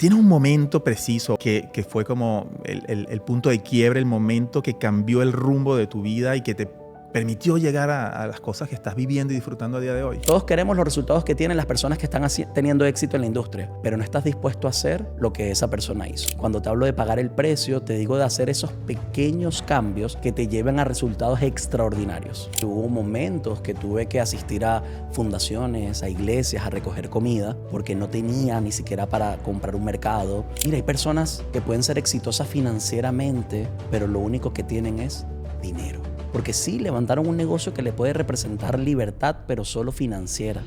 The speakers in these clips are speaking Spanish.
Tiene un momento preciso que fue como el punto de quiebre, el momento que cambió el rumbo de tu vida y que te permitió llegar a las cosas que estás viviendo y disfrutando a día de hoy. Todos queremos los resultados que tienen las personas que están teniendo éxito en la industria, pero no estás dispuesto a hacer lo que esa persona hizo. Cuando te hablo de pagar el precio, te digo de hacer esos pequeños cambios que te lleven a resultados extraordinarios. Hubo momentos que tuve que asistir a fundaciones, a iglesias, a recoger comida, porque no tenía ni siquiera para comprar un mercado. Mira, hay personas que pueden ser exitosas financieramente, pero lo único que tienen es dinero. Porque sí, levantaron un negocio que le puede representar libertad, pero solo financiera.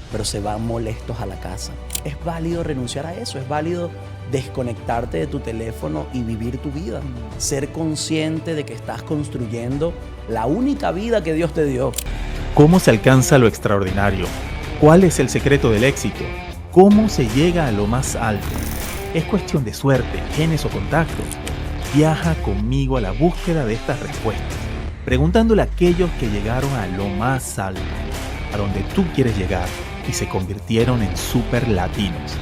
Pero se van molestos a la casa. Es válido renunciar a eso, es válido desconectarte de tu teléfono y vivir tu vida. Ser consciente de que estás construyendo la única vida que Dios te dio. ¿Cómo se alcanza lo extraordinario? ¿Cuál es el secreto del éxito? ¿Cómo se llega a lo más alto? ¿Es cuestión de suerte, genes o contactos? Viaja conmigo a la búsqueda de estas respuestas, preguntándole a aquellos que llegaron a lo más alto, a donde tú quieres llegar y se convirtieron en superlatinos.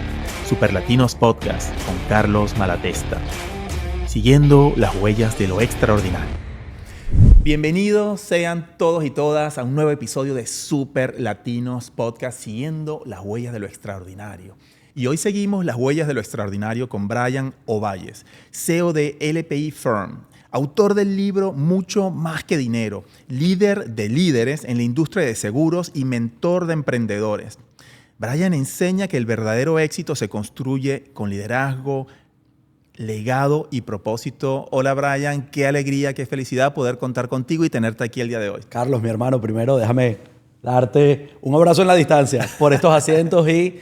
Superlatinos Podcast con Carlos Malatesta, siguiendo las huellas de lo extraordinario. Bienvenidos sean todos y todas a un nuevo episodio de Superlatinos Podcast, siguiendo las huellas de lo extraordinario. Y hoy seguimos las huellas de lo extraordinario con Brian Ovalles, CEO de LPI Firm, autor del libro Mucho Más que Dinero, líder de líderes en la industria de seguros y mentor de emprendedores. Brian enseña que el verdadero éxito se construye con liderazgo, legado y propósito. Hola Brian, qué alegría, qué felicidad poder contar contigo y tenerte aquí el día de hoy. Carlos, mi hermano, primero déjame darte un abrazo en la distancia por estos asientos y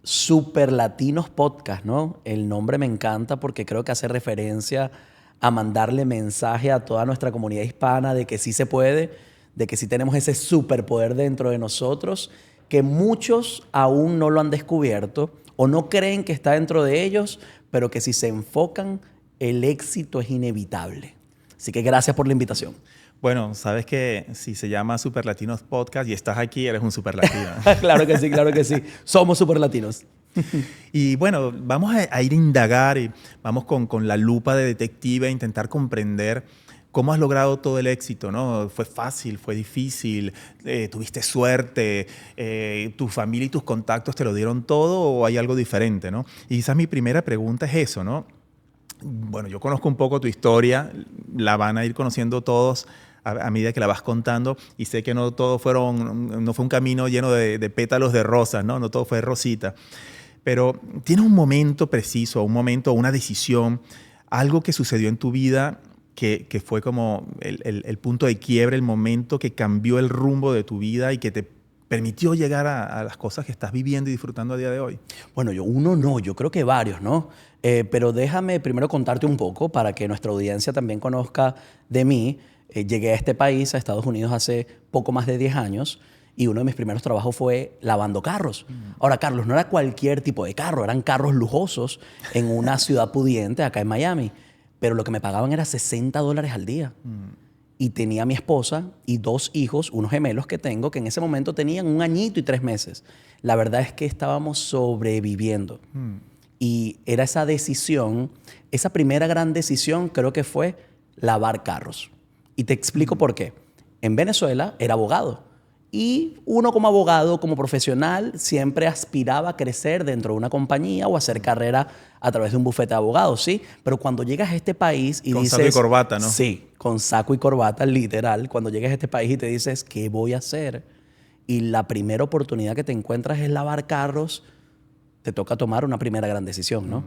Superlatinos Podcast, ¿no? El nombre me encanta porque creo que hace referencia a mandarle mensaje a toda nuestra comunidad hispana de que sí se puede, de que sí tenemos ese superpoder dentro de nosotros, que muchos aún no lo han descubierto o no creen que está dentro de ellos, pero que si se enfocan, el éxito es inevitable. Así que gracias por la invitación. Bueno, sabes que si se llama Superlatinos Podcast y estás aquí, eres un superlatino. Claro que sí, claro que sí. Somos superlatinos. Y bueno, vamos a ir a indagar y vamos con la lupa de detective a intentar comprender cómo has logrado todo el éxito, ¿no? ¿Fue fácil? ¿Fue difícil? ¿Tuviste suerte? ¿Tu familia y tus contactos te lo dieron todo o hay algo diferente, ¿no? Y quizás mi primera pregunta es eso, ¿no? Bueno, yo conozco un poco tu historia, la van a ir conociendo todos a medida que la vas contando y sé que no todo fue un camino lleno de pétalos de rosas, ¿no? No todo fue rosita. Pero tiene un momento preciso, un momento, una decisión, algo que sucedió en tu vida que fue como el punto de quiebre, el momento que cambió el rumbo de tu vida y que te permitió llegar a las cosas que estás viviendo y disfrutando a día de hoy. Bueno, yo creo que varios, ¿no? Pero déjame primero contarte un poco para que nuestra audiencia también conozca de mí. Llegué a este país, a Estados Unidos, hace poco más de 10 años. Y uno de mis primeros trabajos fue lavando carros. Ahora, Carlos, no era cualquier tipo de carro, eran carros lujosos en una ciudad pudiente acá en Miami. Pero lo que me pagaban era $60 al día. Y tenía a mi esposa y 2 hijos, unos gemelos que tengo, que en ese momento tenían 1 añito y 3 meses. La verdad es que estábamos sobreviviendo. Y era esa decisión, esa primera gran decisión creo que fue lavar carros. Y te explico por qué. En Venezuela era abogado. Y uno como abogado, como profesional, siempre aspiraba a crecer dentro de una compañía o hacer carrera a través de un bufete de abogados, ¿sí? Pero cuando llegas a este país y dices... Con saco y corbata, ¿no? Sí, con saco y corbata, literal. Cuando llegas a este país y te dices, ¿qué voy a hacer? Y la primera oportunidad que te encuentras es lavar carros, te toca tomar una primera gran decisión, ¿no?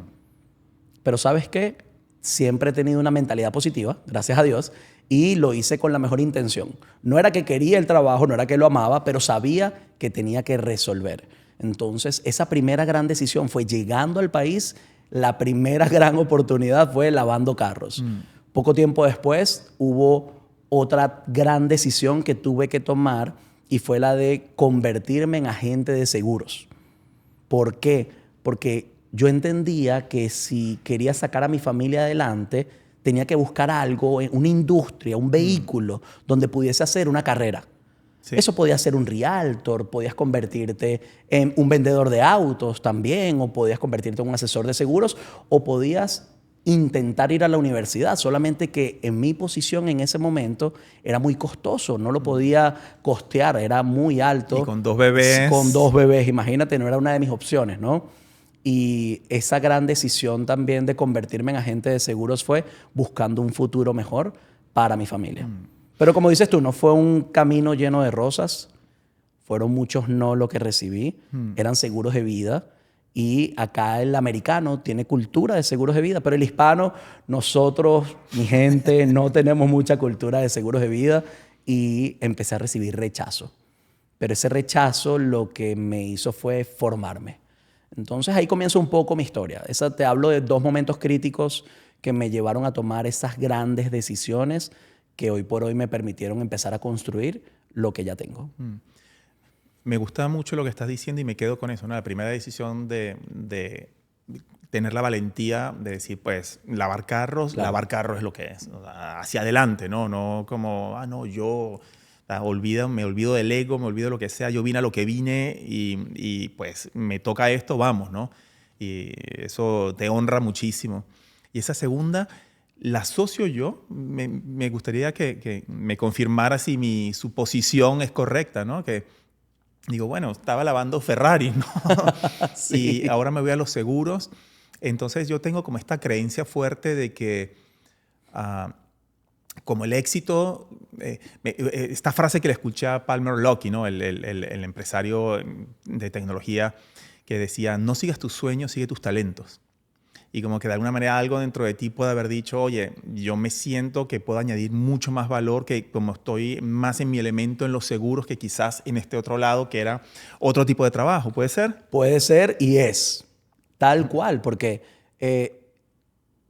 Pero ¿sabes qué? Siempre he tenido una mentalidad positiva, gracias a Dios, y lo hice con la mejor intención. No era que quería el trabajo, no era que lo amaba, pero sabía que tenía que resolver. Entonces, esa primera gran decisión fue llegando al país, la primera gran oportunidad fue lavando carros. Poco tiempo después hubo otra gran decisión que tuve que tomar y fue la de convertirme en agente de seguros. ¿Por qué? Porque yo entendía que si quería sacar a mi familia adelante, tenía que buscar algo, una industria, un vehículo donde pudiese hacer una carrera. Sí. Eso podía ser un realtor, podías convertirte en un vendedor de autos también, o podías convertirte en un asesor de seguros, o podías intentar ir a la universidad, solamente que en mi posición en ese momento era muy costoso, no lo podía costear, era muy alto. Y con 2 bebés. Con 2 bebés, imagínate, no era una de mis opciones, ¿no? Y esa gran decisión también de convertirme en agente de seguros fue buscando un futuro mejor para mi familia. Pero como dices tú, no fue un camino lleno de rosas, fueron muchos no lo que recibí, eran seguros de vida. Y acá el americano tiene cultura de seguros de vida, pero el hispano, nosotros, mi gente, no tenemos mucha cultura de seguros de vida y empecé a recibir rechazo. Pero ese rechazo lo que me hizo fue formarme. Entonces ahí comienza un poco mi historia. Te hablo de 2 momentos críticos que me llevaron a tomar esas grandes decisiones que hoy por hoy me permitieron empezar a construir lo que ya tengo. Me gusta mucho lo que estás diciendo y me quedo con eso, ¿no? La primera decisión de tener la valentía de decir, pues, lavar carros es lo que es. O sea, hacia adelante, ¿no? No como, no, yo me olvido del ego, me olvido de lo que sea. Yo vine a lo que vine y pues me toca esto, vamos, ¿no? Y eso te honra muchísimo. Y esa segunda la asocio yo. Me gustaría que me confirmara si mi suposición es correcta, ¿no? Que digo, bueno, estaba lavando Ferrari, ¿no? Sí. Y ahora me voy a los seguros. Entonces yo tengo como esta creencia fuerte de que como el éxito, esta frase que le escuché a Palmer Luckey, ¿no? el empresario de tecnología, que decía, no sigas tus sueños, sigue tus talentos. Y como que de alguna manera algo dentro de ti puede haber dicho, oye, yo me siento que puedo añadir mucho más valor, que como estoy más en mi elemento en los seguros que quizás en este otro lado, que era otro tipo de trabajo. ¿Puede ser? Puede ser y es tal cual, porque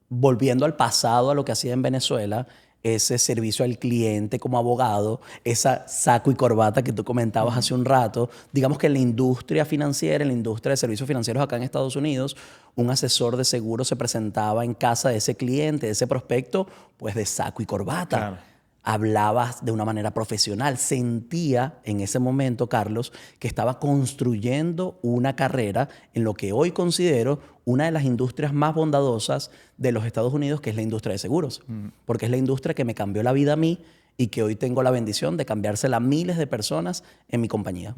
volviendo al pasado, a lo que hacía en Venezuela, ese servicio al cliente como abogado, esa saco y corbata que tú comentabas hace un rato, digamos que en la industria financiera, en la industria de servicios financieros acá en Estados Unidos, un asesor de seguros se presentaba en casa de ese cliente, de ese prospecto, pues de saco y corbata. Claro. Hablabas de una manera profesional. Sentía en ese momento, Carlos, que estaba construyendo una carrera en lo que hoy considero una de las industrias más bondadosas de los Estados Unidos, que es la industria de seguros. Porque es la industria que me cambió la vida a mí y que hoy tengo la bendición de cambiársela a miles de personas en mi compañía.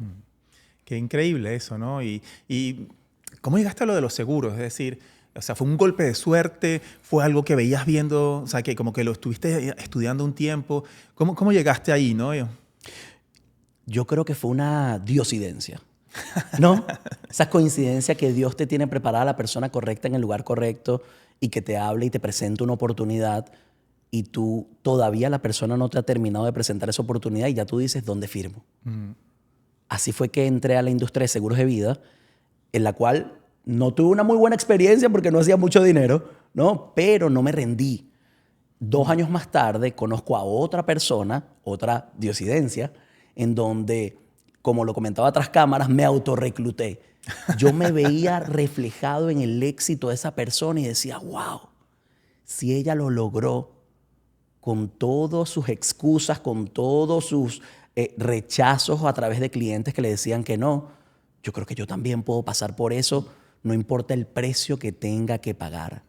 Qué increíble eso, ¿no? Y ¿cómo llegaste a lo de los seguros? Es decir, o sea, ¿fue un golpe de suerte? ¿Fue algo que veías viendo? O sea, que como que lo estuviste estudiando un tiempo. ¿Cómo llegaste ahí, no? Yo creo que fue una diosidencia, ¿no? Esa coincidencia que Dios te tiene preparada a la persona correcta en el lugar correcto y que te hable y te presente una oportunidad y tú todavía la persona no te ha terminado de presentar esa oportunidad y ya tú dices, ¿dónde firmo? Así fue que entré a la industria de seguros de vida, en la cual no tuve una muy buena experiencia porque no hacía mucho dinero, ¿no? Pero no me rendí. 2 años más tarde conozco a otra persona, otra diosidencia, en donde, como lo comentaba tras cámaras, me autorrecluté. Yo me veía reflejado en el éxito de esa persona y decía, wow, si ella lo logró con todas sus excusas, con todos sus rechazos a través de clientes que le decían que no, yo creo que yo también puedo pasar por eso, no importa el precio que tenga que pagar.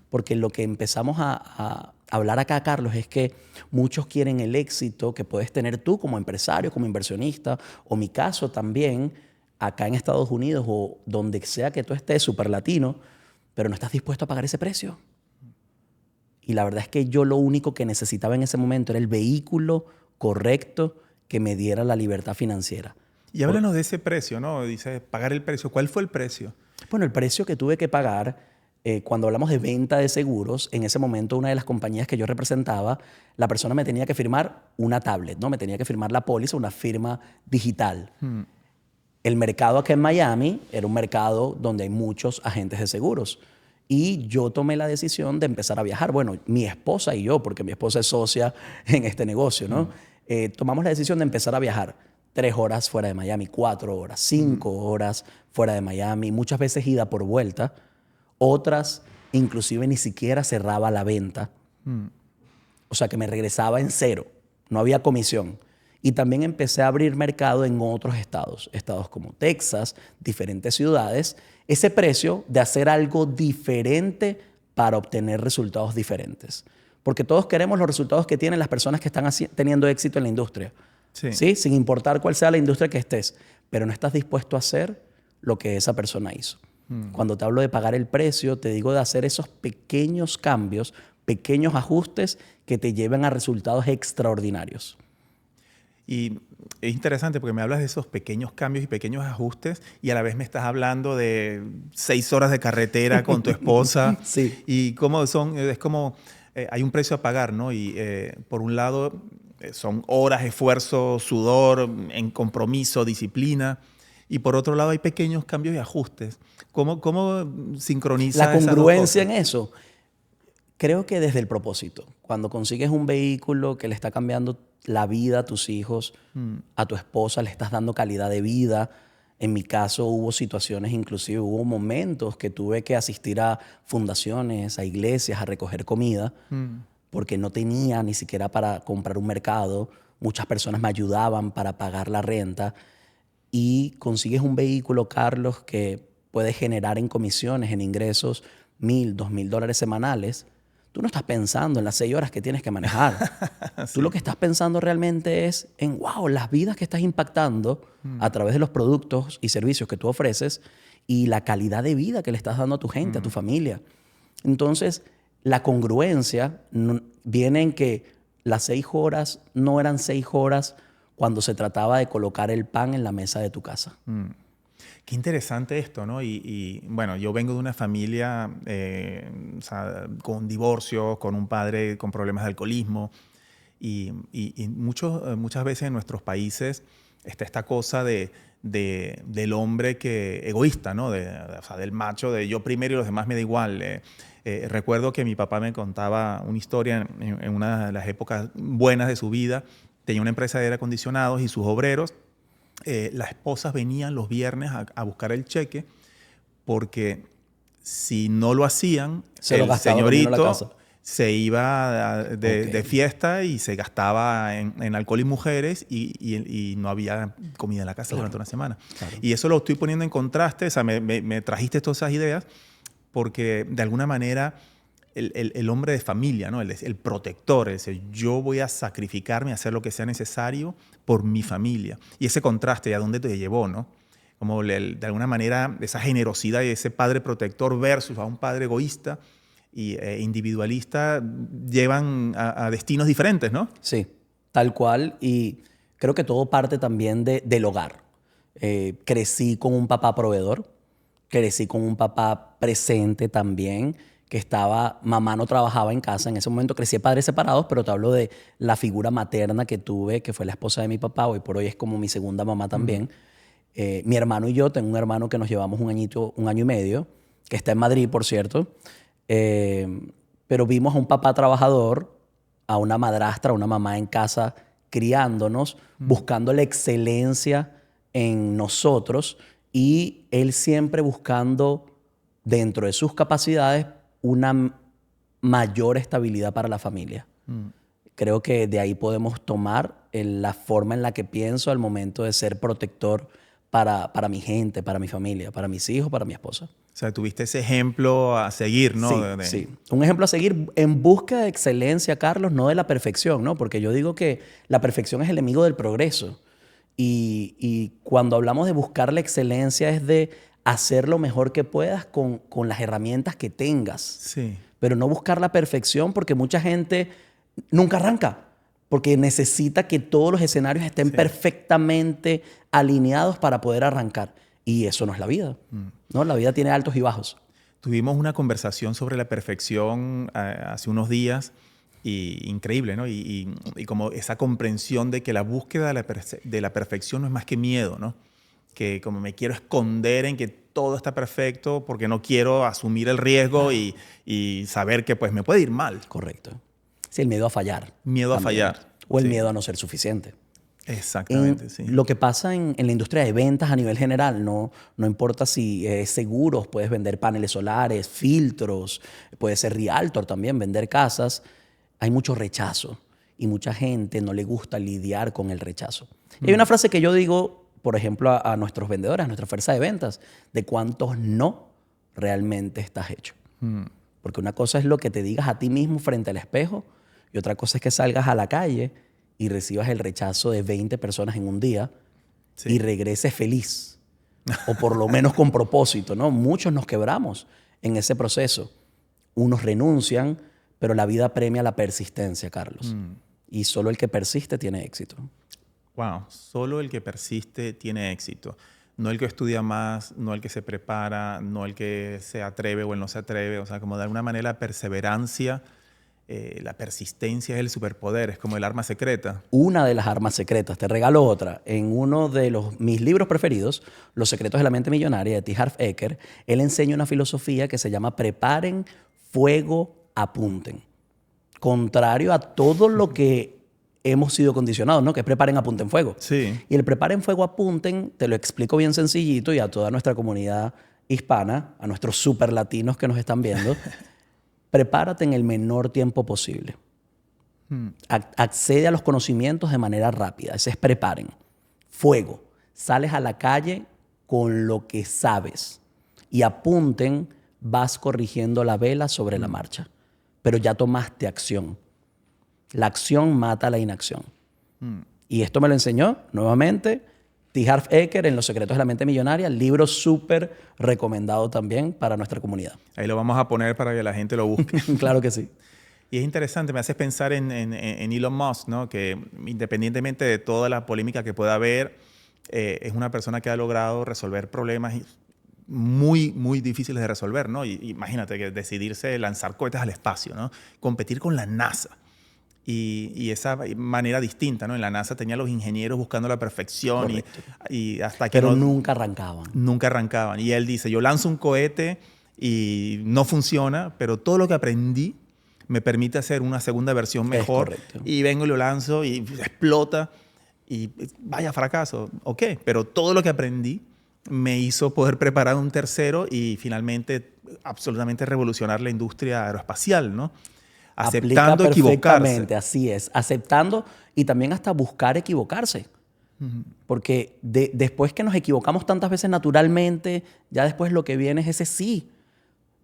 Porque lo que empezamos a hablar acá, Carlos, es que muchos quieren el éxito que puedes tener tú como empresario, como inversionista, o mi caso también, acá en Estados Unidos o donde sea que tú estés, súper latino, pero no estás dispuesto a pagar ese precio. Y la verdad es que yo lo único que necesitaba en ese momento era el vehículo correcto que me diera la libertad financiera. Y háblanos de ese precio, ¿no? Dice, pagar el precio. ¿Cuál fue el precio? Bueno, el precio que tuve que pagar cuando hablamos de venta de seguros, en ese momento una de las compañías que yo representaba, la persona me tenía que firmar una tablet, ¿no? Me tenía que firmar la póliza, una firma digital. El mercado acá en Miami era un mercado donde hay muchos agentes de seguros. Y yo tomé la decisión de empezar a viajar. Bueno, mi esposa y yo, porque mi esposa es socia en este negocio, ¿no? Tomamos la decisión de empezar a viajar. 3 horas fuera de Miami, 4 horas, 5 horas fuera de Miami, muchas veces ida por vuelta. Otras, inclusive, ni siquiera cerraba la venta. O sea, que me regresaba en cero. No había comisión. Y también empecé a abrir mercado en otros estados, estados como Texas, diferentes ciudades. Ese precio de hacer algo diferente para obtener resultados diferentes. Porque todos queremos los resultados que tienen las personas que están teniendo éxito en la industria. Sí. ¿Sí? Sin importar cuál sea la industria que estés. Pero no estás dispuesto a hacer lo que esa persona hizo. Cuando te hablo de pagar el precio, te digo de hacer esos pequeños cambios, pequeños ajustes que te lleven a resultados extraordinarios. Y es interesante porque me hablas de esos pequeños cambios y pequeños ajustes y a la vez me estás hablando de 6 horas de carretera con tu esposa. Sí. Y cómo es como hay un precio a pagar, ¿no? Y por un lado son horas, esfuerzo, sudor, en compromiso, disciplina. Y por otro lado hay pequeños cambios y ajustes. ¿Cómo sincronizas La esas dos congruencia cosas? en eso, creo que desde el propósito. Cuando consigues un vehículo que le está cambiando la vida a tus hijos, a tu esposa le estás dando calidad de vida. En mi caso hubo situaciones, inclusive hubo momentos que tuve que asistir a fundaciones, a iglesias, a recoger comida, porque no tenía ni siquiera para comprar un mercado. Muchas personas me ayudaban para pagar la renta. Y consigues un vehículo, Carlos, que puede generar en comisiones, en ingresos, $1,000, $2,000 semanales. Tú no estás pensando en las 6 horas que tienes que manejar. Sí. Tú lo que estás pensando realmente es en, wow, las vidas que estás impactando a través de los productos y servicios que tú ofreces y la calidad de vida que le estás dando a tu gente, a tu familia. Entonces, la congruencia viene en que las 6 horas no eran 6 horas cuando se trataba de colocar el pan en la mesa de tu casa. Qué interesante esto, ¿no? Bueno, yo vengo de una familia o sea, con divorcios, con un padre con problemas de alcoholismo y muchas veces en nuestros países está esta cosa del hombre egoísta, ¿no? O sea, del macho, de yo primero y los demás me da igual. Recuerdo que mi papá me contaba una historia en una de las épocas buenas de su vida. Tenía una empresa de aire acondicionados y sus obreros, las esposas venían los viernes a buscar el cheque porque si no lo hacían, el señorito se iba de fiesta y se gastaba en alcohol y mujeres y no había comida en la casa durante una semana. Claro. Y eso lo estoy poniendo en contraste, o sea, me trajiste todas esas ideas porque de alguna manera el hombre de familia, ¿no? el protector, es decir, yo voy a sacrificarme, a hacer lo que sea necesario por mi familia. Y ese contraste, ¿a dónde te llevó, no? Como de alguna manera esa generosidad y ese padre protector versus a un padre egoísta e individualista llevan a destinos diferentes, ¿no? Sí, tal cual. Y creo que todo parte también del hogar. Crecí con un papá proveedor, crecí con un papá presente también, que mamá no trabajaba en casa. En ese momento crecí de padres separados, pero te hablo de la figura materna que tuve, que fue la esposa de mi papá. Hoy por hoy es como mi segunda mamá también. Mi hermano y yo, tengo un hermano que nos llevamos un año y medio, que está en Madrid, por cierto. Pero vimos a un papá trabajador, a una madrastra, a una mamá en casa criándonos, buscando la excelencia en nosotros y él siempre buscando dentro de sus capacidades una mayor estabilidad para la familia. Creo que de ahí podemos tomar la forma en la que pienso al momento de ser protector para mi gente, para mi familia, para mis hijos, para mi esposa. O sea, tuviste ese ejemplo a seguir, ¿no? Sí. Un ejemplo a seguir en busca de excelencia, Carlos, no de la perfección, ¿no? Porque yo digo que la perfección es el enemigo del progreso. Y cuando hablamos de buscar la excelencia es de hacer lo mejor que puedas con las herramientas que tengas. Sí. Pero no buscar la perfección porque mucha gente nunca arranca. Porque necesita que todos los escenarios estén perfectamente alineados para poder arrancar. Y eso no es la vida, ¿no? La vida tiene altos y bajos. Tuvimos una conversación sobre la perfección hace unos días y increíble, ¿no? Y como esa comprensión de que la búsqueda de la perfección no es más que miedo, ¿no? Que como me quiero esconder en que todo está perfecto porque no quiero asumir el riesgo y saber que pues me puede ir mal. Correcto. Sí, el miedo a fallar. Miedo también. a fallar. O el miedo a no ser suficiente. Exactamente, sí. Lo que pasa en la industria de ventas a nivel general, no importa si es seguros, puedes vender paneles solares, filtros, puede ser realtor también, vender casas, hay mucho rechazo. y mucha gente no le gusta lidiar con el rechazo. Y hay una frase que yo digo, por ejemplo, a nuestros vendedores, a nuestra fuerza de ventas, de cuántos no realmente estás hecho. Porque una cosa es lo que te digas a ti mismo frente al espejo y otra cosa es que salgas a la calle y recibas el rechazo de 20 personas en un día y regreses feliz. O por lo menos con propósito, ¿no? Muchos nos quebramos en ese proceso. Unos renuncian, pero la vida premia la persistencia, Carlos. Y solo el que persiste tiene éxito. Wow, solo el que persiste tiene éxito. No el que estudia más, no el que se prepara, no el que se atreve o el no se atreve. O sea, como de alguna manera la perseverancia, la persistencia es el superpoder, es como el arma secreta. Una de las armas secretas, te regalo otra. En uno de mis libros preferidos, Los secretos de la mente millonaria, de T. Harv Eker, él enseña una filosofía que se llama preparen, fuego, apunten. Contrario a todo lo que hemos sido condicionados, ¿no? Que es preparen, apunten, fuego. Sí. Y el preparen, fuego, apunten, te lo explico bien sencillito y a toda nuestra comunidad hispana, a nuestros super latinos que nos están viendo, prepárate en el menor tiempo posible. Accede a los conocimientos de manera rápida. Ese es preparen. Fuego. Sales a la calle con lo que sabes. Y apunten, vas corrigiendo la vela sobre la marcha. Pero ya tomaste acción. La acción mata la inacción. Y esto me lo enseñó, nuevamente, T. Harv Eker en Los secretos de la mente millonaria, libro súper recomendado también para nuestra comunidad. Ahí lo vamos a poner para que la gente lo busque. Claro que sí. Y es interesante, me haces pensar en Elon Musk, ¿no? Que independientemente de toda la polémica que pueda haber, es una persona que ha logrado resolver problemas muy, muy difíciles de resolver, ¿no? Y imagínate que decidirse lanzar cohetes al espacio, ¿no? Competir con la NASA. Y esa manera distinta, ¿no? En la NASA tenía los ingenieros buscando la perfección y hasta que pero nunca arrancaban. Nunca arrancaban. Y él dice, yo lanzo un cohete y no funciona, pero todo lo que aprendí me permite hacer una segunda versión mejor. Y vengo y lo lanzo y explota y vaya fracaso. Ok, pero todo lo que aprendí me hizo poder preparar un tercero y finalmente absolutamente revolucionar la industria aeroespacial, ¿no? Aceptando equivocarse. Así es. Aceptando y también hasta buscar equivocarse. Porque después que nos equivocamos tantas veces naturalmente, ya después lo que viene es ese sí.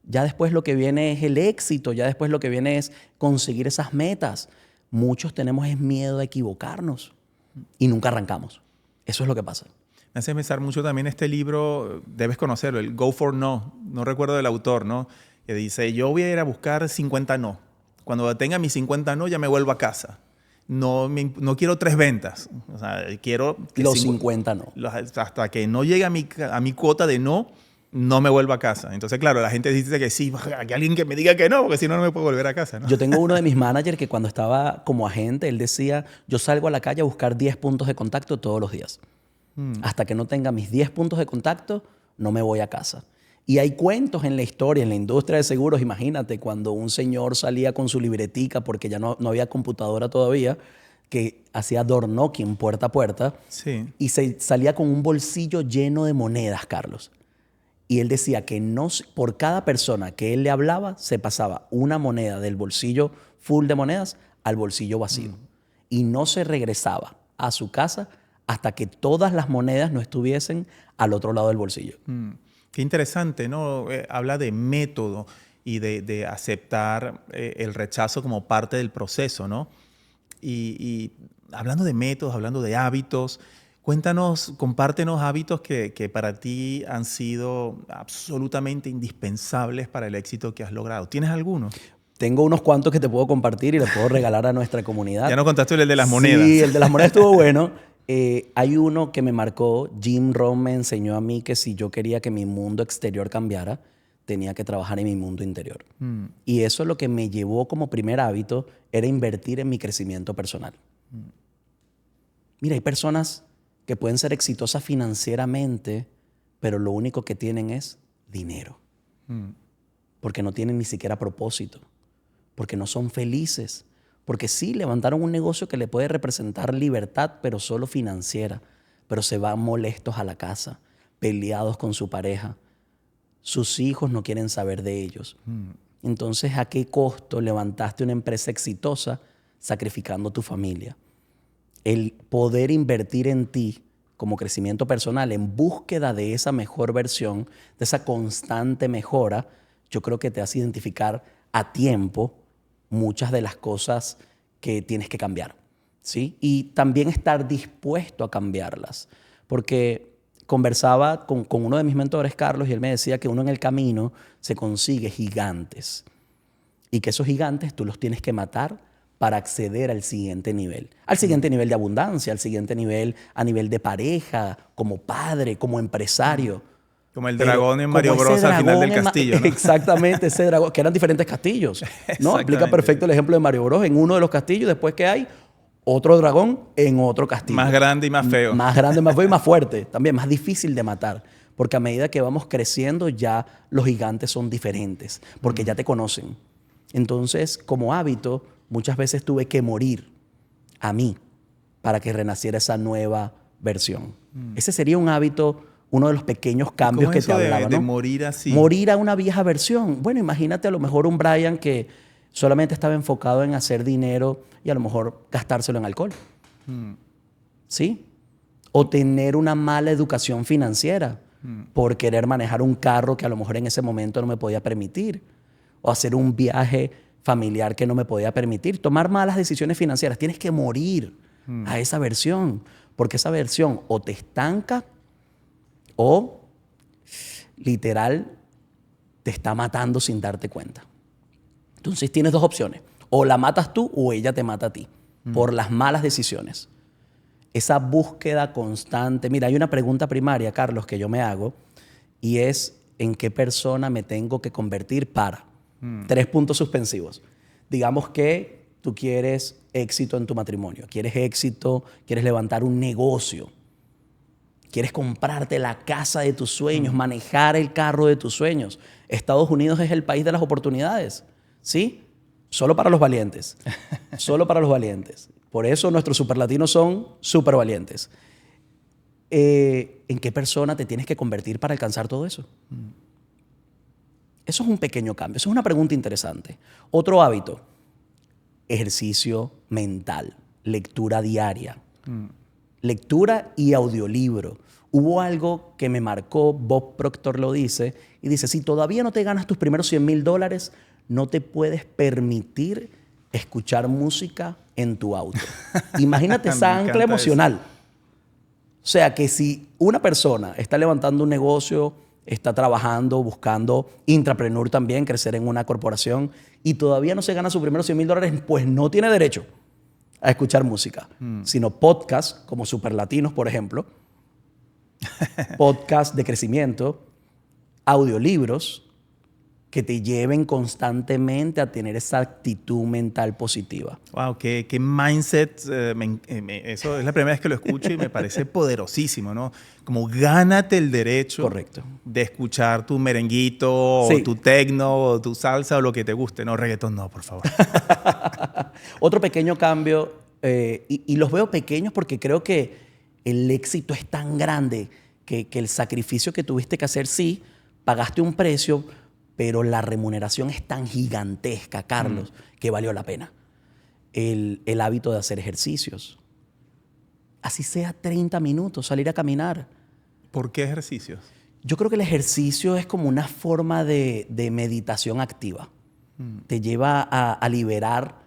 Ya después lo que viene es el éxito. Ya después lo que viene es conseguir esas metas. Muchos tenemos es miedo a equivocarnos y nunca arrancamos. Eso es lo que pasa. Me hace pensar mucho también este libro, debes conocerlo, el Go for No. No recuerdo del autor, ¿no? Que dice, yo voy a ir a buscar 50 no. Cuando tenga mis 50 no, ya me vuelvo a casa. No quiero 3 ventas. O sea, quiero... Los 50 no. Hasta que no llegue a mi cuota de no me vuelvo a casa. Entonces, claro, la gente dice que sí, que alguien que me diga que no, porque si no, no me puedo volver a casa, ¿no? Yo tengo uno de mis managers que cuando estaba como agente, él decía, yo salgo a la calle a buscar 10 puntos de contacto todos los días. Hasta que no tenga mis 10 puntos de contacto, no me voy a casa. Y hay cuentos en la historia, en la industria de seguros. Imagínate cuando un señor salía con su libretica, porque ya no había computadora todavía, que hacía door knocking puerta a puerta. Sí. Y salía con un bolsillo lleno de monedas, Carlos. Y él decía que por cada persona que él le hablaba, se pasaba una moneda del bolsillo full de monedas al bolsillo vacío. Y no se regresaba a su casa hasta que todas las monedas no estuviesen al otro lado del bolsillo. Qué interesante, ¿no? Habla de método y de aceptar el rechazo como parte del proceso, ¿no? Y hablando de métodos, hablando de hábitos, compártenos hábitos que para ti han sido absolutamente indispensables para el éxito que has logrado. ¿Tienes alguno? Tengo unos cuantos que te puedo compartir y les puedo regalar a nuestra comunidad. Ya nos contaste el de las monedas. Sí, el de las monedas estuvo bueno. Hay uno que me marcó. Jim Rohn me enseñó a mí que si yo quería que mi mundo exterior cambiara, tenía que trabajar en mi mundo interior. Y eso lo que me llevó como primer hábito era invertir en mi crecimiento personal. Mira, hay personas que pueden ser exitosas financieramente, pero lo único que tienen es dinero. Porque no tienen ni siquiera propósito. Porque no son felices. Porque sí, levantaron un negocio que le puede representar libertad, pero solo financiera. Pero se van molestos a la casa, peleados con su pareja. Sus hijos no quieren saber de ellos. Entonces, ¿a qué costo levantaste una empresa exitosa sacrificando tu familia. El poder invertir en ti como crecimiento personal en búsqueda de esa mejor versión, de esa constante mejora, yo creo que te hace identificar a tiempo muchas de las cosas que tienes que cambiar, ¿sí? Y también estar dispuesto a cambiarlas. Porque conversaba con uno de mis mentores, Carlos, y él me decía que uno en el camino se consigue gigantes y que esos gigantes tú los tienes que matar para acceder al siguiente nivel de abundancia, al siguiente nivel a nivel de pareja, como padre, como empresario. Como el dragón en Mario Bros al final del castillo, ¿no? Exactamente, ese dragón, que eran diferentes castillos, ¿no? Aplica perfecto el ejemplo de Mario Bros. En uno de los castillos, después que hay otro dragón en otro castillo. Más grande y más feo. Más grande, más feo y más fuerte. También más difícil de matar. Porque a medida que vamos creciendo, ya los gigantes son diferentes. Porque ya te conocen. Entonces, como hábito, muchas veces tuve que morir a mí para que renaciera esa nueva versión. Ese sería un hábito, uno de los pequeños cambios que te hablaba, ¿no? De morir así. Morir a una vieja versión. Bueno, imagínate a lo mejor un Brian que solamente estaba enfocado en hacer dinero y a lo mejor gastárselo en alcohol. ¿Sí? O tener una mala educación financiera por querer manejar un carro que a lo mejor en ese momento no me podía permitir. O hacer un viaje familiar que no me podía permitir. Tomar malas decisiones financieras. Tienes que morir a esa versión. Porque esa versión o te estanca o literal te está matando sin darte cuenta. Entonces tienes dos opciones. O la matas tú o ella te mata a ti por las malas decisiones. Esa búsqueda constante. Mira, hay una pregunta primaria, Carlos, que yo me hago y es ¿en qué persona me tengo que convertir para? 3 puntos suspensivos. Digamos que tú quieres éxito en tu matrimonio, quieres éxito, quieres levantar un negocio, quieres comprarte la casa de tus sueños, manejar el carro de tus sueños. Estados Unidos es el país de las oportunidades, ¿sí? Solo para los valientes. Solo para los valientes. Por eso nuestros superlatinos son súper valientes. ¿En qué persona te tienes que convertir para alcanzar todo eso? Eso es un pequeño cambio. Eso es una pregunta interesante. Otro hábito, ejercicio mental, lectura diaria. Lectura y audiolibro. Hubo algo que me marcó, Bob Proctor lo dice, y dice, si todavía no te ganas tus primeros $100,000, no te puedes permitir escuchar música en tu auto. Imagínate esa ancla emocional. Eso. O sea, que si una persona está levantando un negocio, está trabajando, buscando intrapreneur también, crecer en una corporación, y todavía no se gana sus primeros $100,000, pues no tiene derecho a escuchar música, sino podcasts como Superlatinos, por ejemplo, podcasts de crecimiento, audiolibros que te lleven constantemente a tener esa actitud mental positiva. Wow, qué mindset. Eso es la primera vez que lo escucho y me parece poderosísimo, ¿no? Como gánate el derecho. Correcto. De escuchar tu merenguito, sí, o tu tecno, o tu salsa, o lo que te guste. No, reggaetón no, por favor. Otro pequeño cambio, y los veo pequeños porque creo que el éxito es tan grande que el sacrificio que tuviste que hacer, sí, pagaste un precio, pero la remuneración es tan gigantesca, Carlos, que valió la pena. El hábito de hacer ejercicios. Así sea 30 minutos, salir a caminar. ¿Por qué ejercicios? Yo creo que el ejercicio es como una forma de meditación activa. Te lleva a liberar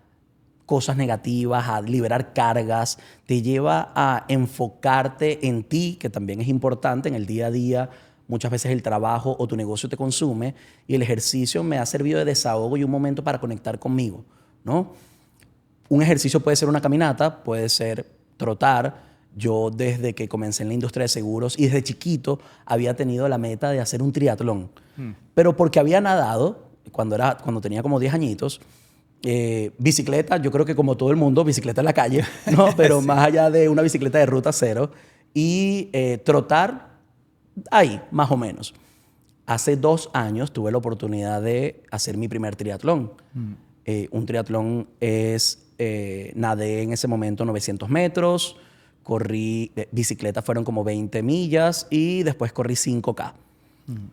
cosas negativas, a liberar cargas, te lleva a enfocarte en ti, que también es importante en el día a día. Muchas veces el trabajo o tu negocio te consume y el ejercicio me ha servido de desahogo y un momento para conectar conmigo, ¿no? Un ejercicio puede ser una caminata, puede ser trotar. Yo desde que comencé en la industria de seguros y desde chiquito había tenido la meta de hacer un triatlón. Pero porque había nadado cuando tenía como 10 añitos, bicicleta, yo creo que como todo el mundo, bicicleta en la calle, ¿no? Pero sí, más allá de una bicicleta de ruta cero y trotar, ahí, más o menos. Hace 2 años tuve la oportunidad de hacer mi primer triatlón. Un triatlón es, nadé en ese momento 900 metros, corrí, bicicleta fueron como 20 millas y después corrí 5K.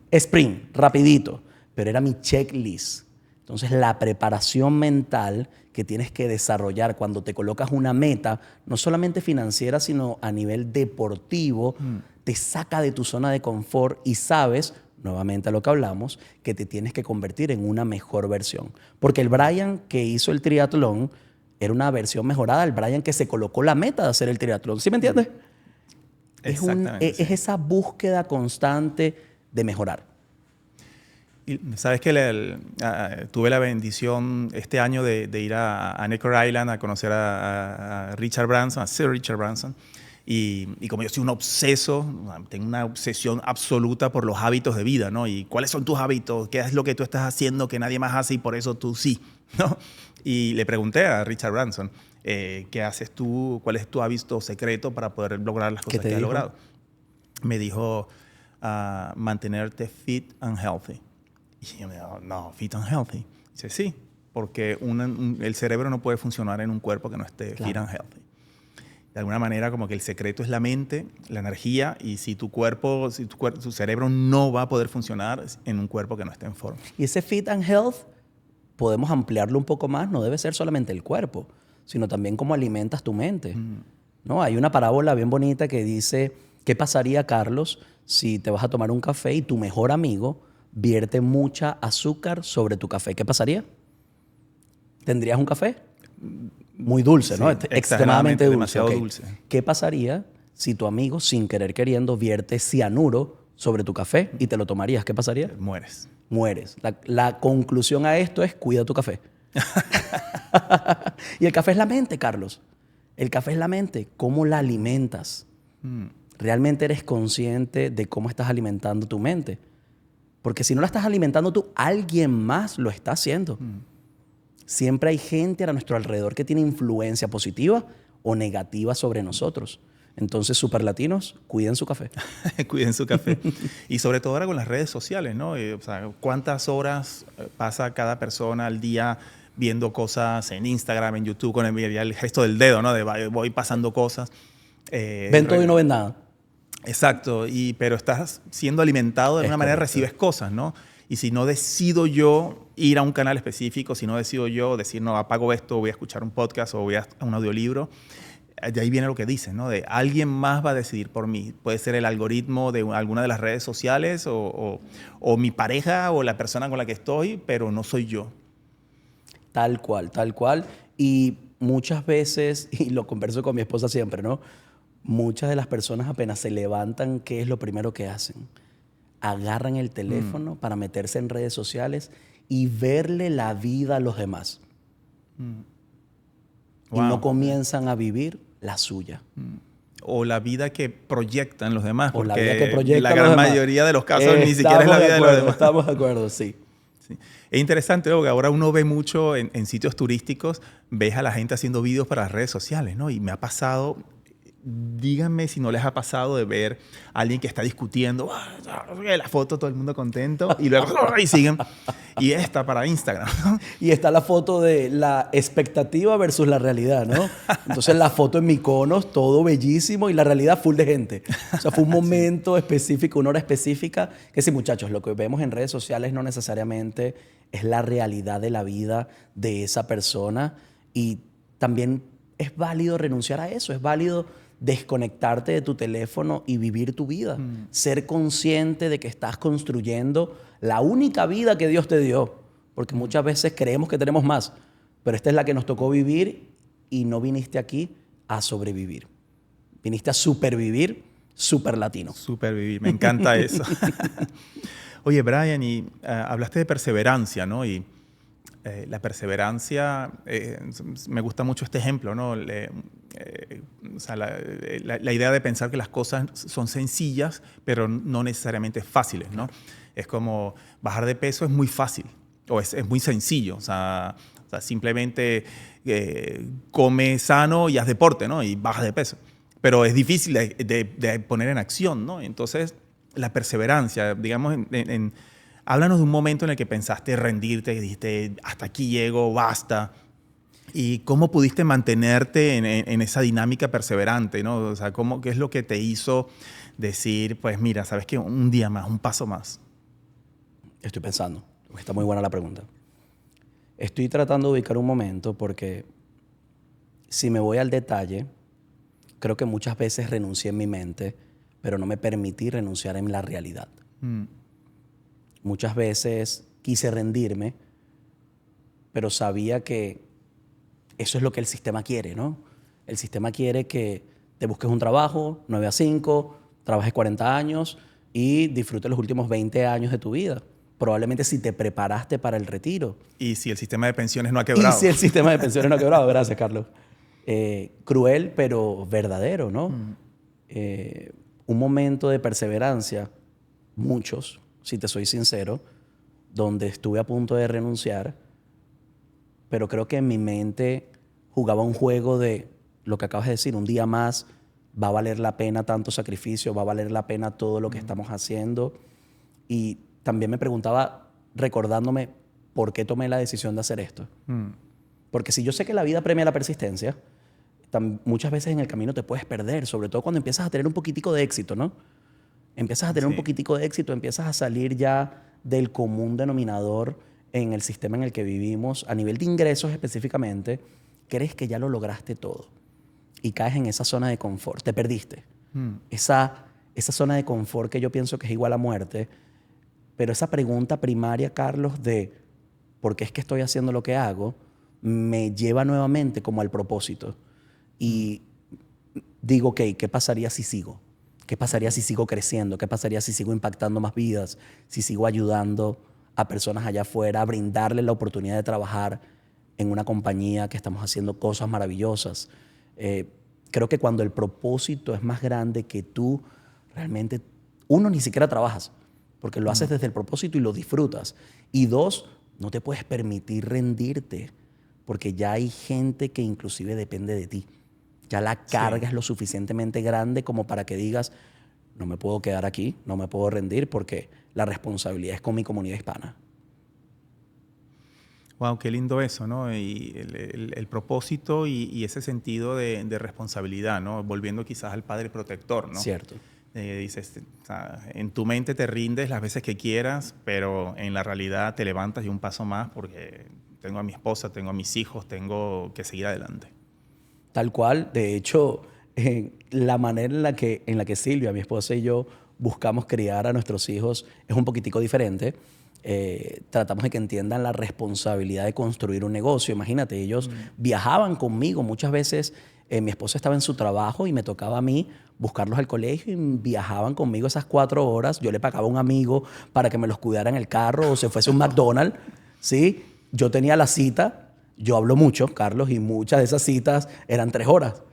Sprint, rapidito, pero era mi checklist. Entonces, la preparación mental que tienes que desarrollar cuando te colocas una meta, no solamente financiera, sino a nivel deportivo, te saca de tu zona de confort y sabes, nuevamente a lo que hablamos, que te tienes que convertir en una mejor versión. Porque el Brian que hizo el triatlón era una versión mejorada del Brian que se colocó la meta de hacer el triatlón. ¿Sí me entiendes? Exactamente. Es esa búsqueda constante de mejorar. Y sabes que tuve la bendición este año de ir a Necker Island a conocer a Richard Branson, a Sir Richard Branson. Y como yo soy un obseso, tengo una obsesión absoluta por los hábitos de vida, ¿no? Y cuáles son tus hábitos, qué es lo que tú estás haciendo que nadie más hace y por eso tú sí, ¿no? Y le pregunté a Richard Branson, ¿qué haces tú? ¿Cuál es tu hábito secreto para poder lograr las cosas que has logrado? Me dijo, mantenerte fit and healthy. Y yo me digo, no, fit and healthy. Dice, sí, porque el cerebro no puede funcionar en un cuerpo que no esté fit and healthy. De alguna manera, como que el secreto es la mente, la energía, y si tu cerebro no va a poder funcionar en un cuerpo que no esté en forma. Y ese fit and health, podemos ampliarlo un poco más, no debe ser solamente el cuerpo, sino también cómo alimentas tu mente. ¿No? Hay una parábola bien bonita que dice, ¿qué pasaría, Carlos, si te vas a tomar un café y tu mejor amigo vierte mucha azúcar sobre tu café? ¿Qué pasaría? ¿Tendrías un café? Muy dulce, ¿no? Extremadamente dulce. Demasiado dulce. ¿Qué pasaría si tu amigo, sin querer queriendo, vierte cianuro sobre tu café y te lo tomarías? ¿Qué pasaría? Mueres. Mueres. La conclusión a esto es cuida tu café. Y el café es la mente, Carlos. El café es la mente. ¿Cómo la alimentas? ¿Realmente eres consciente de cómo estás alimentando tu mente? Porque si no la estás alimentando tú, alguien más lo está haciendo. Siempre hay gente a nuestro alrededor que tiene influencia positiva o negativa sobre nosotros. Entonces, superlatinos, cuiden su café. Cuiden su café. Y sobre todo ahora con las redes sociales, ¿no? O sea, ¿cuántas horas pasa cada persona al día viendo cosas en Instagram, en YouTube, con el gesto del dedo, ¿no? De voy pasando cosas. Ven todo y no ven nada. Exacto, pero estás siendo alimentado de alguna manera, recibes cosas, ¿no? Y si no decido yo ir a un canal específico, si no decido yo decir, no, apago esto, voy a escuchar un podcast o voy a un audiolibro, de ahí viene lo que dicen, ¿no? De alguien más va a decidir por mí. Puede ser el algoritmo de alguna de las redes sociales o mi pareja o la persona con la que estoy, pero no soy yo. Tal cual, tal cual. Y muchas veces, y lo converso con mi esposa siempre, ¿no? Muchas de las personas apenas se levantan, ¿qué es lo primero que hacen? Agarran el teléfono para meterse en redes sociales y verle la vida a los demás. Y no comienzan a vivir la suya. O la vida que proyectan los demás. O la vida que proyectan la gran mayoría de los casos ni siquiera es la vida de los demás. Estamos de acuerdo, sí. Sí. Es interesante, porque ahora uno ve mucho en sitios turísticos, ves a la gente haciendo videos para las redes sociales, ¿no? Y me ha pasado... Díganme si no les ha pasado de ver a alguien que está discutiendo, la foto, todo el mundo contento, y luego y siguen. Y esta para Instagram, ¿no? Y está la foto de la expectativa versus la realidad, ¿no? Entonces la foto en Mykonos, todo bellísimo, y la realidad full de gente. O sea, fue un momento específico, una hora específica, que sí, muchachos, lo que vemos en redes sociales no necesariamente es la realidad de la vida de esa persona, y también es válido renunciar a eso, es válido desconectarte de tu teléfono y vivir tu vida. Ser consciente de que estás construyendo la única vida que Dios te dio. Porque muchas veces creemos que tenemos más, pero esta es la que nos tocó vivir y no viniste aquí a sobrevivir. Viniste a supervivir, superlatino. Supervivir, me encanta eso. Oye, Brian, y hablaste de perseverancia, ¿no? Y la perseverancia, me gusta mucho este ejemplo, ¿no? O sea, la idea de pensar que las cosas son sencillas, pero no necesariamente fáciles, ¿no? Es como bajar de peso es muy fácil, o es muy sencillo. O sea simplemente come sano y haz deporte, ¿no? Y baja de peso. Pero es difícil de poner en acción, ¿no? Entonces, la perseverancia, digamos, háblanos de un momento en el que pensaste rendirte, que dijiste, hasta aquí llego, basta. ¿Y cómo pudiste mantenerte en esa dinámica perseverante, ¿no? O sea, ¿qué es lo que te hizo decir, pues mira, sabes que un día más, un paso más? Estoy pensando, está muy buena la pregunta. Estoy tratando de ubicar un momento porque si me voy al detalle, creo que muchas veces renuncié en mi mente, pero no me permití renunciar en la realidad. Muchas veces quise rendirme, pero sabía que eso es lo que el sistema quiere, ¿no? El sistema quiere que te busques un trabajo, 9 a 5, trabajes 40 años y disfrutes los últimos 20 años de tu vida. Probablemente si te preparaste para el retiro. Y si el sistema de pensiones no ha quebrado. Y si el sistema de pensiones no ha quebrado. Gracias, Carlos. Cruel, pero verdadero, ¿no? Un momento de perseverancia, muchos, si te soy sincero, donde estuve a punto de renunciar, pero creo que en mi mente jugaba un juego de lo que acabas de decir, un día más, va a valer la pena tanto sacrificio, va a valer la pena todo lo que estamos haciendo. Y también me preguntaba, recordándome, ¿por qué tomé la decisión de hacer esto? Porque si yo sé que la vida premia la persistencia, muchas veces en el camino te puedes perder, sobre todo cuando empiezas a tener un poquitico de éxito, ¿no? Empiezas a tener un poquitico de éxito, empiezas a salir ya del común denominador en el sistema en el que vivimos, a nivel de ingresos específicamente, crees que ya lo lograste todo y caes en esa zona de confort, te perdiste. Esa zona de confort que yo pienso que es igual a muerte, pero esa pregunta primaria, Carlos, de ¿por qué es que estoy haciendo lo que hago?, me lleva nuevamente como al propósito. Y digo, ok, ¿qué pasaría si sigo? ¿Qué pasaría si sigo creciendo? ¿Qué pasaría si sigo impactando más vidas? Si sigo ayudando a personas allá afuera, a brindarles la oportunidad de trabajar en una compañía que estamos haciendo cosas maravillosas. Creo que cuando el propósito es más grande que tú, realmente, uno, ni siquiera trabajas, porque lo haces desde el propósito y lo disfrutas. Y dos, no te puedes permitir rendirte, porque ya hay gente que inclusive depende de ti. Ya la carga es lo suficientemente grande como para que digas, no me puedo quedar aquí, no me puedo rendir porque la responsabilidad es con mi comunidad hispana. Wow, qué lindo eso, ¿no? Y el propósito y ese sentido de responsabilidad, ¿no? Volviendo quizás al padre protector, ¿no? Cierto. Dices, o sea, en tu mente te rindes las veces que quieras, pero en la realidad te levantas y un paso más porque tengo a mi esposa, tengo a mis hijos, tengo que seguir adelante. Tal cual. De hecho, la manera en la que Silvia, mi esposa y yo buscamos criar a nuestros hijos es un poquitico diferente. Tratamos de que entiendan la responsabilidad de construir un negocio. Imagínate, ellos viajaban conmigo. Muchas veces mi esposa estaba en su trabajo y me tocaba a mí buscarlos al colegio y viajaban conmigo esas 4 horas. Yo le pagaba a un amigo para que me los cuidara en el carro o se fuese a un McDonald's, ¿sí? Yo tenía la cita. Yo hablo mucho, Carlos, y muchas de esas citas eran 3 horas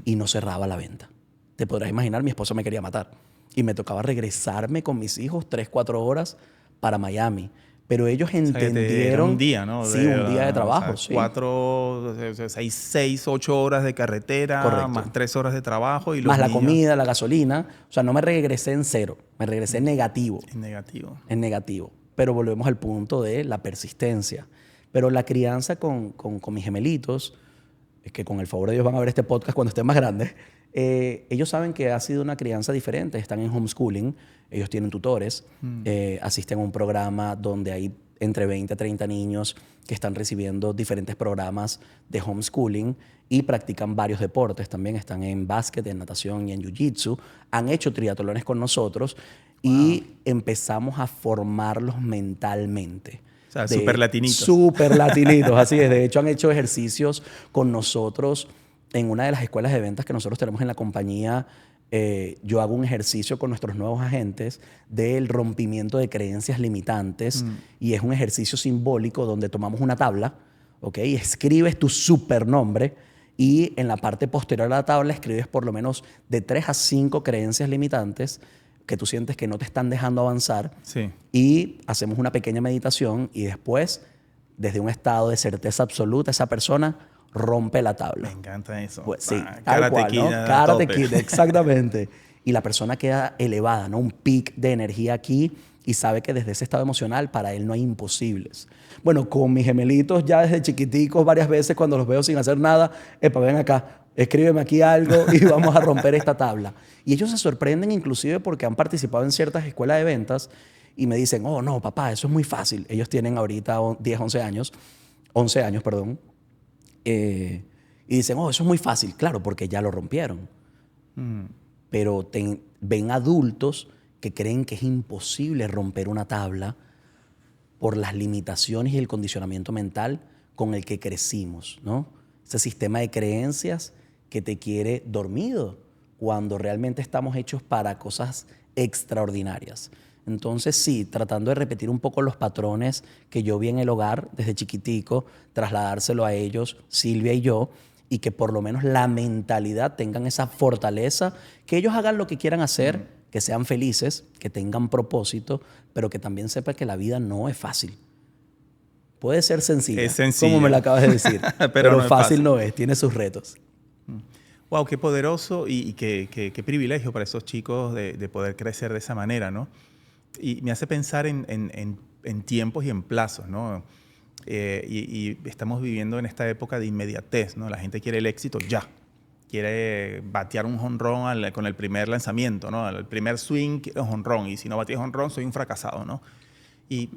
y no cerraba la venta. Te podrás imaginar, mi esposo me quería matar y me tocaba regresarme con mis hijos 3, 4 horas para Miami. Pero ellos entendieron... Era un día, ¿no? Sí, un día de trabajo. O sea, 6, 8 horas de carretera, correcto, más 3 horas de trabajo. Y los más la niños, comida, la gasolina. O sea, no me regresé en cero, me regresé en negativo. En negativo. En negativo. Pero volvemos al punto de la persistencia. Pero la crianza con mis gemelitos, es que con el favor de Dios van a ver este podcast cuando estén más grandes, ellos saben que ha sido una crianza diferente. Están en homeschooling, ellos tienen tutores, asisten a un programa donde hay entre 20 a 30 niños que están recibiendo diferentes programas de homeschooling y practican varios deportes. También están en básquet, en natación y en jiu-jitsu. Han hecho triatlones con nosotros y empezamos a formarlos mentalmente. O sea, súper latinitos. Súper latinitos, así es. De hecho, han hecho ejercicios con nosotros en una de las escuelas de ventas que nosotros tenemos en la compañía. Yo hago un ejercicio con nuestros nuevos agentes del rompimiento de creencias limitantes y es un ejercicio simbólico donde tomamos una tabla, ¿ok? Y escribes tu supernombre y en la parte posterior a la tabla escribes por lo menos de 3 a 5 creencias limitantes que tú sientes que no te están dejando avanzar. Sí. Y hacemos una pequeña meditación y después, desde un estado de certeza absoluta, esa persona rompe la tabla. Me encanta eso. Pues sí, Karate Kid, ¿no? Karate Kid, exactamente. Y la persona queda elevada, ¿no? Un pic de energía aquí y sabe que desde ese estado emocional para él no hay imposibles. Bueno, con mis gemelitos ya desde chiquiticos varias veces cuando los veo sin hacer nada, epa, ven acá, escríbeme aquí algo y vamos a romper esta tabla. Y ellos se sorprenden inclusive porque han participado en ciertas escuelas de ventas y me dicen, oh, no, papá, eso es muy fácil. Ellos tienen ahorita 10, 11 años. 11 años, perdón. Y dicen, oh, eso es muy fácil. Claro, porque ya lo rompieron. Pero ven adultos que creen que es imposible romper una tabla por las limitaciones y el condicionamiento mental con el que crecimos, ¿no? Ese sistema de creencias que te quiere dormido cuando realmente estamos hechos para cosas extraordinarias. Entonces, sí, tratando de repetir un poco los patrones que yo vi en el hogar desde chiquitico, trasladárselo a ellos, Silvia y yo, y que por lo menos la mentalidad tengan esa fortaleza, que ellos hagan lo que quieran hacer, que sean felices, que tengan propósito, pero que también sepan que la vida no es fácil. Puede ser sencilla, Es sencilla. como me lo acabas de decir, pero no es fácil no es, tiene sus retos. Wow, qué poderoso y qué privilegio para esos chicos de poder crecer de esa manera, ¿no? Y me hace pensar en tiempos y en plazos, ¿no? Y estamos viviendo en esta época de inmediatez, ¿no? La gente quiere el éxito ya. Quiere batear un jonrón con el primer lanzamiento, ¿no? El primer swing, quiero jonrón. Y si no bateas jonrón, soy un fracasado, ¿no? Y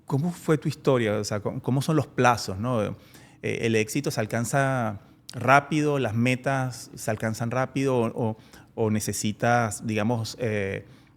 ¿cómo fue tu historia? O sea, ¿cómo son los plazos, ¿no? ¿El éxito se alcanza rápido? ¿Las metas se alcanzan rápido? ¿O necesitas, digamos,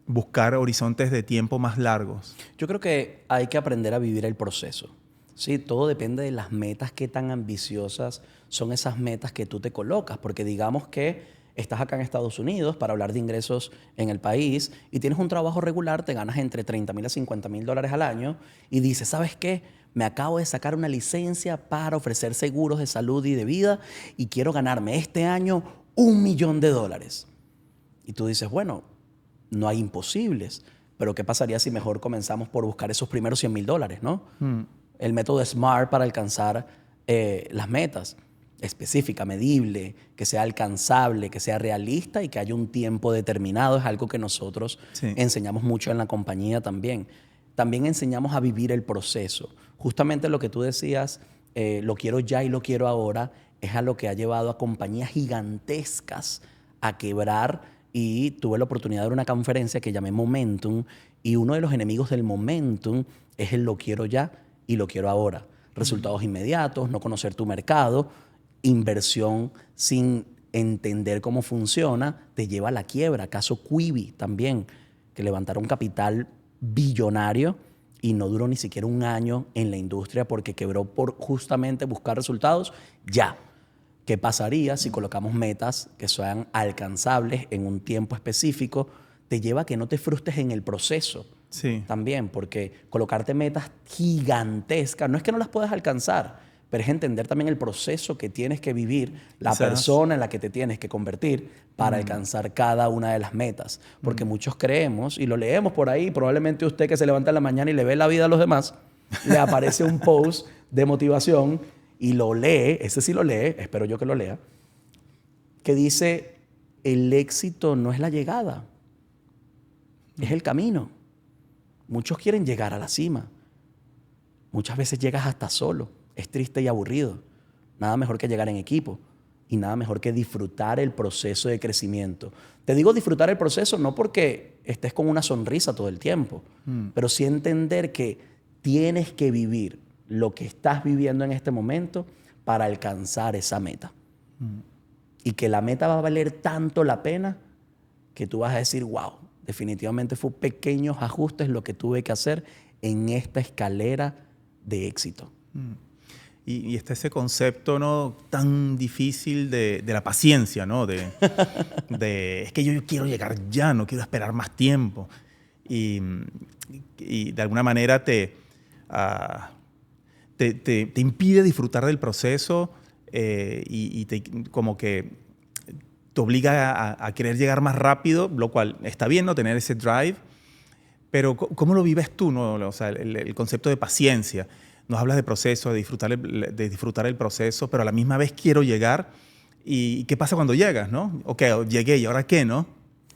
buscar horizontes de tiempo más largos? Yo creo que hay que aprender a vivir el proceso. Sí, todo depende de las metas, qué tan ambiciosas son esas metas que tú te colocas, porque digamos que estás acá en Estados Unidos para hablar de ingresos en el país y tienes un trabajo regular, te ganas entre $30,000 a $50,000 al año y dices, ¿sabes qué? Me acabo de sacar una licencia para ofrecer seguros de salud y de vida y quiero ganarme este año $1 millón. Y tú dices, bueno, no hay imposibles, pero ¿qué pasaría si mejor comenzamos por buscar esos primeros $100,000, ¿no? El método SMART para alcanzar las metas. Específica, medible, que sea alcanzable, que sea realista y que haya un tiempo determinado. Es algo que nosotros enseñamos mucho en la compañía también. También enseñamos a vivir el proceso. Justamente lo que tú decías, lo quiero ya y lo quiero ahora, es a lo que ha llevado a compañías gigantescas a quebrar. Y tuve la oportunidad de ver una conferencia que llamé Momentum y uno de los enemigos del Momentum es el lo quiero ya y lo quiero ahora. Resultados inmediatos, no conocer tu mercado, inversión sin entender cómo funciona, te lleva a la quiebra. Caso Quibi también, que levantaron capital billonario y no duró ni siquiera un año en la industria porque quebró por justamente buscar resultados ya. ¿Qué pasaría si colocamos metas que sean alcanzables en un tiempo específico? Te lleva a que no te frustres en el proceso. Sí. También, porque colocarte metas gigantescas, no es que no las puedas alcanzar, pero es entender también el proceso que tienes que vivir, la persona en la que te tienes que convertir para alcanzar cada una de las metas. Porque muchos creemos, y lo leemos por ahí, probablemente usted que se levanta en la mañana y le ve la vida a los demás, le aparece un post de motivación y lo lee, ese sí lo lee, espero yo que lo lea, que dice, el éxito no es la llegada, es el camino. Muchos quieren llegar a la cima. Muchas veces llegas hasta solo. Es triste y aburrido. Nada mejor que llegar en equipo y nada mejor que disfrutar el proceso de crecimiento. Te digo disfrutar el proceso no porque estés con una sonrisa todo el tiempo, pero sí entender que tienes que vivir lo que estás viviendo en este momento para alcanzar esa meta. Y que la meta va a valer tanto la pena que tú vas a decir, wow, definitivamente fue pequeños ajustes lo que tuve que hacer en esta escalera de éxito. Y está ese concepto, ¿no?, tan difícil de la paciencia, ¿no? Es que yo quiero llegar ya, no quiero esperar más tiempo. Y de alguna manera te impide disfrutar del proceso y como que te obliga a querer llegar más rápido, lo cual está bien, ¿no?, tener ese drive. Pero ¿cómo lo vives tú, ¿no? O sea, el concepto de paciencia. Nos hablas de proceso, de disfrutar el proceso, pero a la misma vez quiero llegar. ¿Y qué pasa cuando llegas, no? Ok, llegué, ¿y ahora qué, no?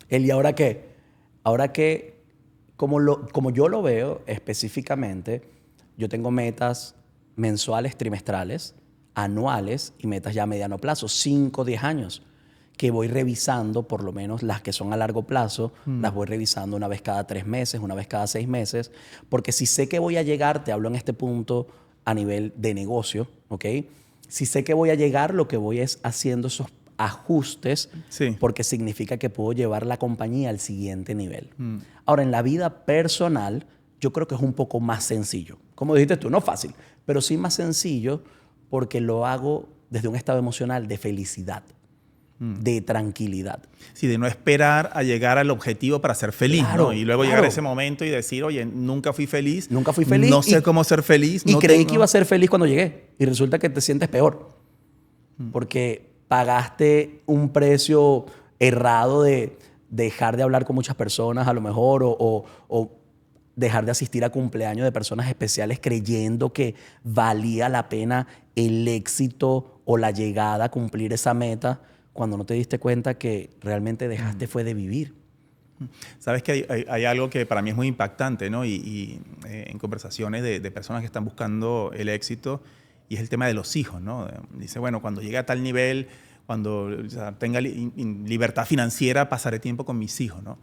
¿Y ahora qué? Ahora que, como yo lo veo específicamente, yo tengo metas mensuales, trimestrales, anuales y metas ya a mediano plazo, 5 o 10 años, que voy revisando, por lo menos las que son a largo plazo, las voy revisando una vez cada 3 meses, una vez cada 6 meses, porque si sé que voy a llegar, te hablo en este punto, a nivel de negocio, ¿ok? Si sé que voy a llegar, lo que voy es haciendo esos ajustes Sí. porque significa que puedo llevar la compañía al siguiente nivel. Ahora, en la vida personal, yo creo que es un poco más sencillo. Como dijiste tú, no fácil, pero sí más sencillo porque lo hago desde un estado emocional de felicidad, de tranquilidad. Sí, de no esperar a llegar al objetivo para ser feliz, Claro, ¿no? Y luego claro. llegar a ese momento y decir, oye, nunca fui feliz. Nunca fui feliz. No sé cómo ser feliz. Y no creí tengo- que iba a ser feliz cuando llegué. Y resulta que te sientes peor. Porque pagaste un precio errado de dejar de hablar con muchas personas a lo mejor o dejar de asistir a cumpleaños de personas especiales creyendo que valía la pena el éxito o la llegada a cumplir esa meta cuando no te diste cuenta que realmente dejaste fue de vivir. Sabes que hay algo que para mí es muy impactante, ¿no? En conversaciones de personas que están buscando el éxito, y es el tema de los hijos, ¿no? Dice, bueno, cuando llegue a tal nivel, cuando o sea, tenga libertad financiera, pasaré tiempo con mis hijos, ¿no?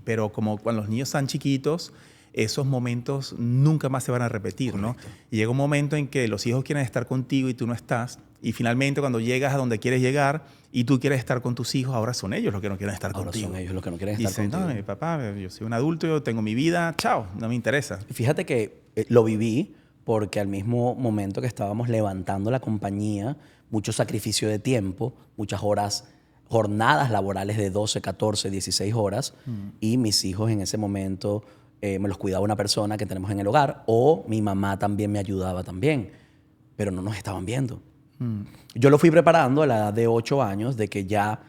Pero como cuando los niños están chiquitos, esos momentos nunca más se van a repetir, ¿no? Y llega un momento en que los hijos quieren estar contigo y tú no estás. Y finalmente cuando llegas a donde quieres llegar y tú quieres estar con tus hijos, ahora son ellos los que no quieren estar Ahora contigo. son ellos los que no quieren estar Dicen, contigo. no, mi papá, yo soy un adulto, yo tengo mi vida, chao, no me interesa. Fíjate que lo viví porque al mismo momento que estábamos levantando la compañía, mucho sacrificio de tiempo, muchas horas, jornadas laborales de 12, 14, 16 horas, y mis hijos en ese momento me los cuidaba una persona que tenemos en el hogar, o mi mamá también me ayudaba también, pero no nos estaban viendo. Yo lo fui preparando a la edad de 8 años, de que ya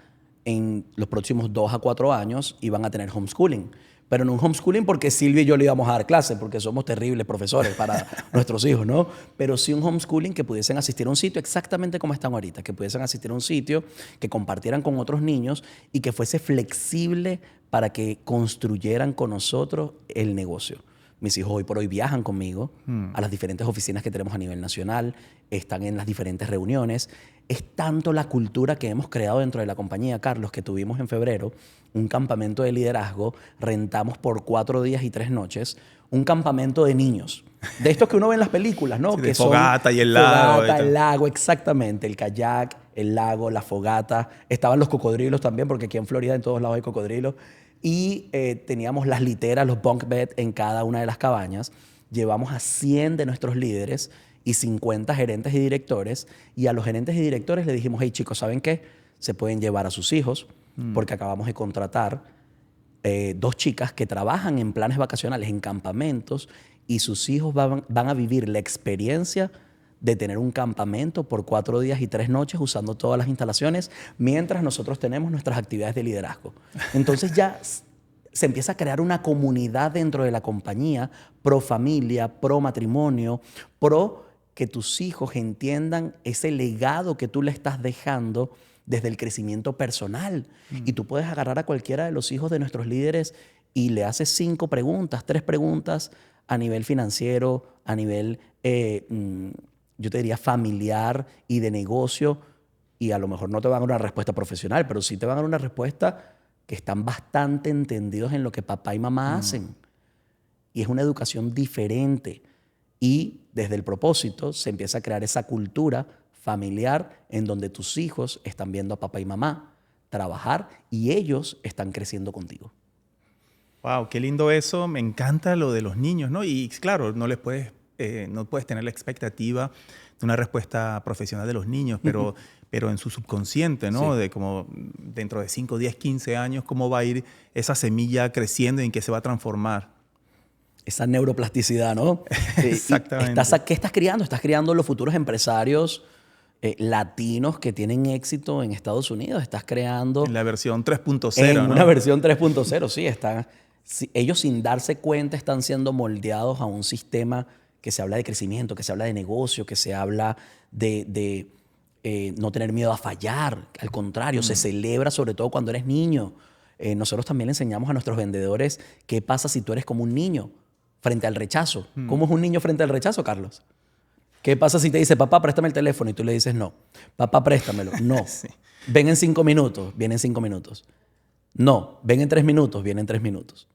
en los próximos 2 a 4 años iban a tener homeschooling. Pero no un homeschooling porque Silvia y yo le íbamos a dar clases, porque somos terribles profesores para nuestros hijos, ¿no? Pero sí un homeschooling que pudiesen asistir a un sitio exactamente como están ahorita, que pudiesen asistir a un sitio, que compartieran con otros niños y que fuese flexible para que construyeran con nosotros el negocio. Mis hijos hoy por hoy viajan conmigo a las diferentes oficinas que tenemos a nivel nacional, están en las diferentes reuniones. Es tanto la cultura que hemos creado dentro de la compañía, Carlos, que tuvimos en febrero un campamento de liderazgo, rentamos por 4 días y 3 noches, un campamento de niños. De estos que uno ve en las películas, ¿no? Sí, de que son fogata y el lago. Fogata, el lago, exactamente. El kayak, el lago, la fogata. Estaban los cocodrilos también, porque aquí en Florida en todos lados hay cocodrilos. Y teníamos las literas, los bunk beds en cada una de las cabañas. Llevamos a 100 de nuestros líderes y 50 gerentes y directores. Y a los gerentes y directores le dijimos, hey chicos, ¿saben qué? Se pueden llevar a sus hijos, porque acabamos de contratar 2 chicas que trabajan en planes vacacionales, en campamentos, y sus hijos van a vivir la experiencia de tener un campamento por 4 días y 3 noches usando todas las instalaciones, mientras nosotros tenemos nuestras actividades de liderazgo. Entonces ya se empieza a crear una comunidad dentro de la compañía, pro familia, pro matrimonio, pro que tus hijos entiendan ese legado que tú le estás dejando desde el crecimiento personal. Y tú puedes agarrar a cualquiera de los hijos de nuestros líderes y le haces 5 preguntas, 3 preguntas a nivel financiero, a nivel, yo te diría, familiar y de negocio, y a lo mejor no te van a dar una respuesta profesional, pero sí te van a dar una respuesta que están bastante entendidos en lo que papá y mamá hacen. Y es una educación diferente. Y desde el propósito se empieza a crear esa cultura familiar en donde tus hijos están viendo a papá y mamá trabajar y ellos están creciendo contigo. Wow, qué lindo eso. Me encanta lo de los niños, ¿no? Y claro, no puedes tener la expectativa de una respuesta profesional de los niños, pero en su subconsciente, ¿no? Sí. De como dentro de 5, 10, 15 años, cómo va a ir esa semilla creciendo y en qué se va a transformar. Esa neuroplasticidad, ¿no? Exactamente. ¿Qué estás criando? Estás criando los futuros empresarios latinos que tienen éxito en Estados Unidos. Estás creando... En la versión 3.0, En ¿no? una versión 3.0, sí. Ellos sin darse cuenta están siendo moldeados a un sistema que se habla de crecimiento, que se habla de negocio, que se habla de no tener miedo a fallar. Al contrario, se celebra sobre todo cuando eres niño. Nosotros también le enseñamos a nuestros vendedores qué pasa si tú eres como un niño frente al rechazo. ¿Cómo es un niño frente al rechazo, Carlos? ¿Qué pasa si te dice, papá, préstame el teléfono? Y tú le dices, no. Papá, préstamelo. No. Sí. Ven en 5 minutos. Viene en 5 minutos. No. Ven en 3 minutos. Viene en 3 minutos.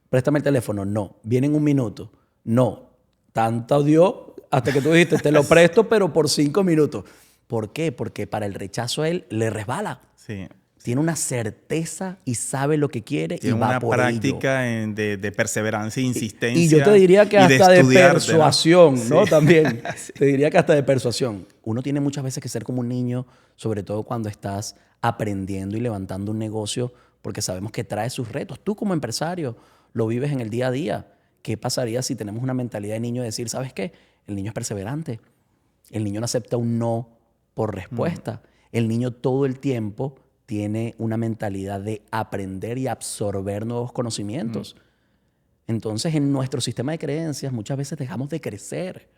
Préstame el teléfono. No. Viene en 1 minuto. No. Tanto dio hasta que tú dijiste, te lo presto, pero por 5 minutos. ¿Por qué? Porque para el rechazo a él le resbala. Sí. Tiene una certeza y sabe lo que quiere Tiene y va una por práctica ello. de perseverancia e insistencia. Y yo te diría que hasta de estudiarte, persuasión, ¿no? Sí. También. Sí. Te diría que hasta de persuasión. Uno tiene muchas veces que ser como un niño, sobre todo cuando estás aprendiendo y levantando un negocio, porque sabemos que trae sus retos. Tú como empresario lo vives en el día a día. ¿Qué pasaría si tenemos una mentalidad de niño de decir, ¿sabes qué? El niño es perseverante. El niño no acepta un no por respuesta. El niño todo el tiempo tiene una mentalidad de aprender y absorber nuevos conocimientos. Entonces, en nuestro sistema de creencias muchas veces dejamos de crecer.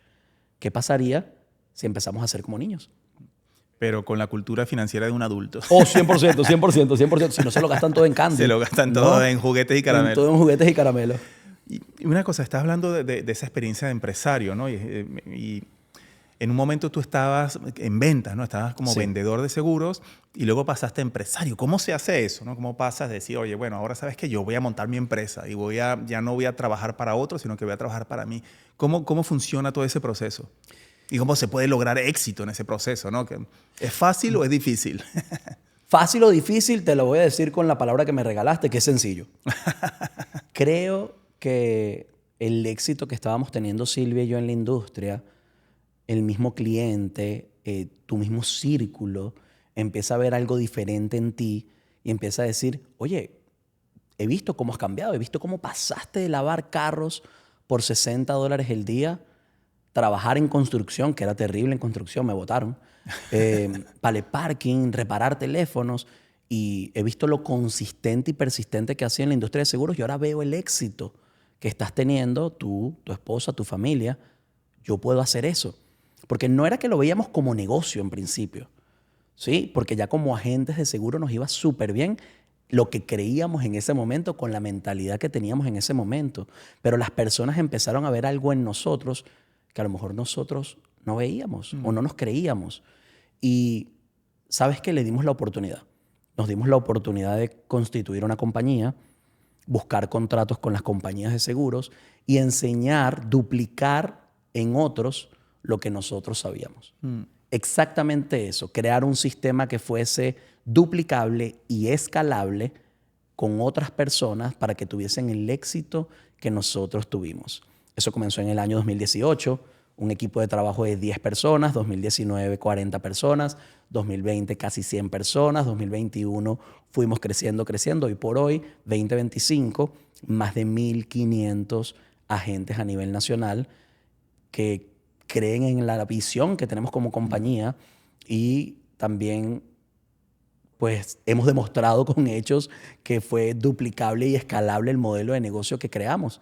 ¿Qué pasaría si empezamos a ser como niños? Pero con la cultura financiera de un adulto. Oh, 100%, 100%, 100%. Si no, se lo gastan todo en candy. Se lo gastan ¿no? todo en juguetes y caramelos. Todo en juguetes y caramelos. Y una cosa, estás hablando de esa experiencia de empresario, ¿no? Y en un momento tú estabas en ventas, ¿no? Estabas como vendedor de seguros y luego pasaste a empresario. ¿Cómo se hace eso, no? ¿Cómo pasas de decir, oye, bueno, ahora sabes que yo voy a montar mi empresa y ya no voy a trabajar para otros, sino que voy a trabajar para mí? ¿Cómo funciona todo ese proceso? ¿Y cómo se puede lograr éxito en ese proceso, no? ¿Es fácil o es difícil? Fácil o difícil, te lo voy a decir con la palabra que me regalaste, que es sencillo. Creo que el éxito que estábamos teniendo Silvia y yo en la industria, el mismo cliente, tu mismo círculo, empieza a ver algo diferente en ti y empieza a decir, oye, he visto cómo has cambiado, he visto cómo pasaste de lavar carros por $60 el día, trabajar en construcción, que era terrible en construcción, me botaron, vale parking, reparar teléfonos, y he visto lo consistente y persistente que has sido en la industria de seguros y ahora veo el éxito que estás teniendo tú, tu esposa, tu familia. Yo puedo hacer eso. Porque no era que lo veíamos como negocio en principio, ¿sí? Porque ya como agentes de seguro nos iba súper bien lo que creíamos en ese momento con la mentalidad que teníamos en ese momento. Pero las personas empezaron a ver algo en nosotros que a lo mejor nosotros no veíamos o no nos creíamos. Y ¿sabes qué? Le dimos la oportunidad. Nos dimos la oportunidad de constituir una compañía, buscar contratos con las compañías de seguros y enseñar, duplicar en otros lo que nosotros sabíamos. Exactamente eso, crear un sistema que fuese duplicable y escalable con otras personas para que tuviesen el éxito que nosotros tuvimos. Eso comenzó en el año 2018, un equipo de trabajo de 10 personas, 2019 40 personas, 2020 casi 100 personas, 2021 fuimos creciendo y por hoy, 2025, más de 1,500 agentes a nivel nacional que creen en la visión que tenemos como compañía y también pues hemos demostrado con hechos que fue duplicable y escalable el modelo de negocio que creamos.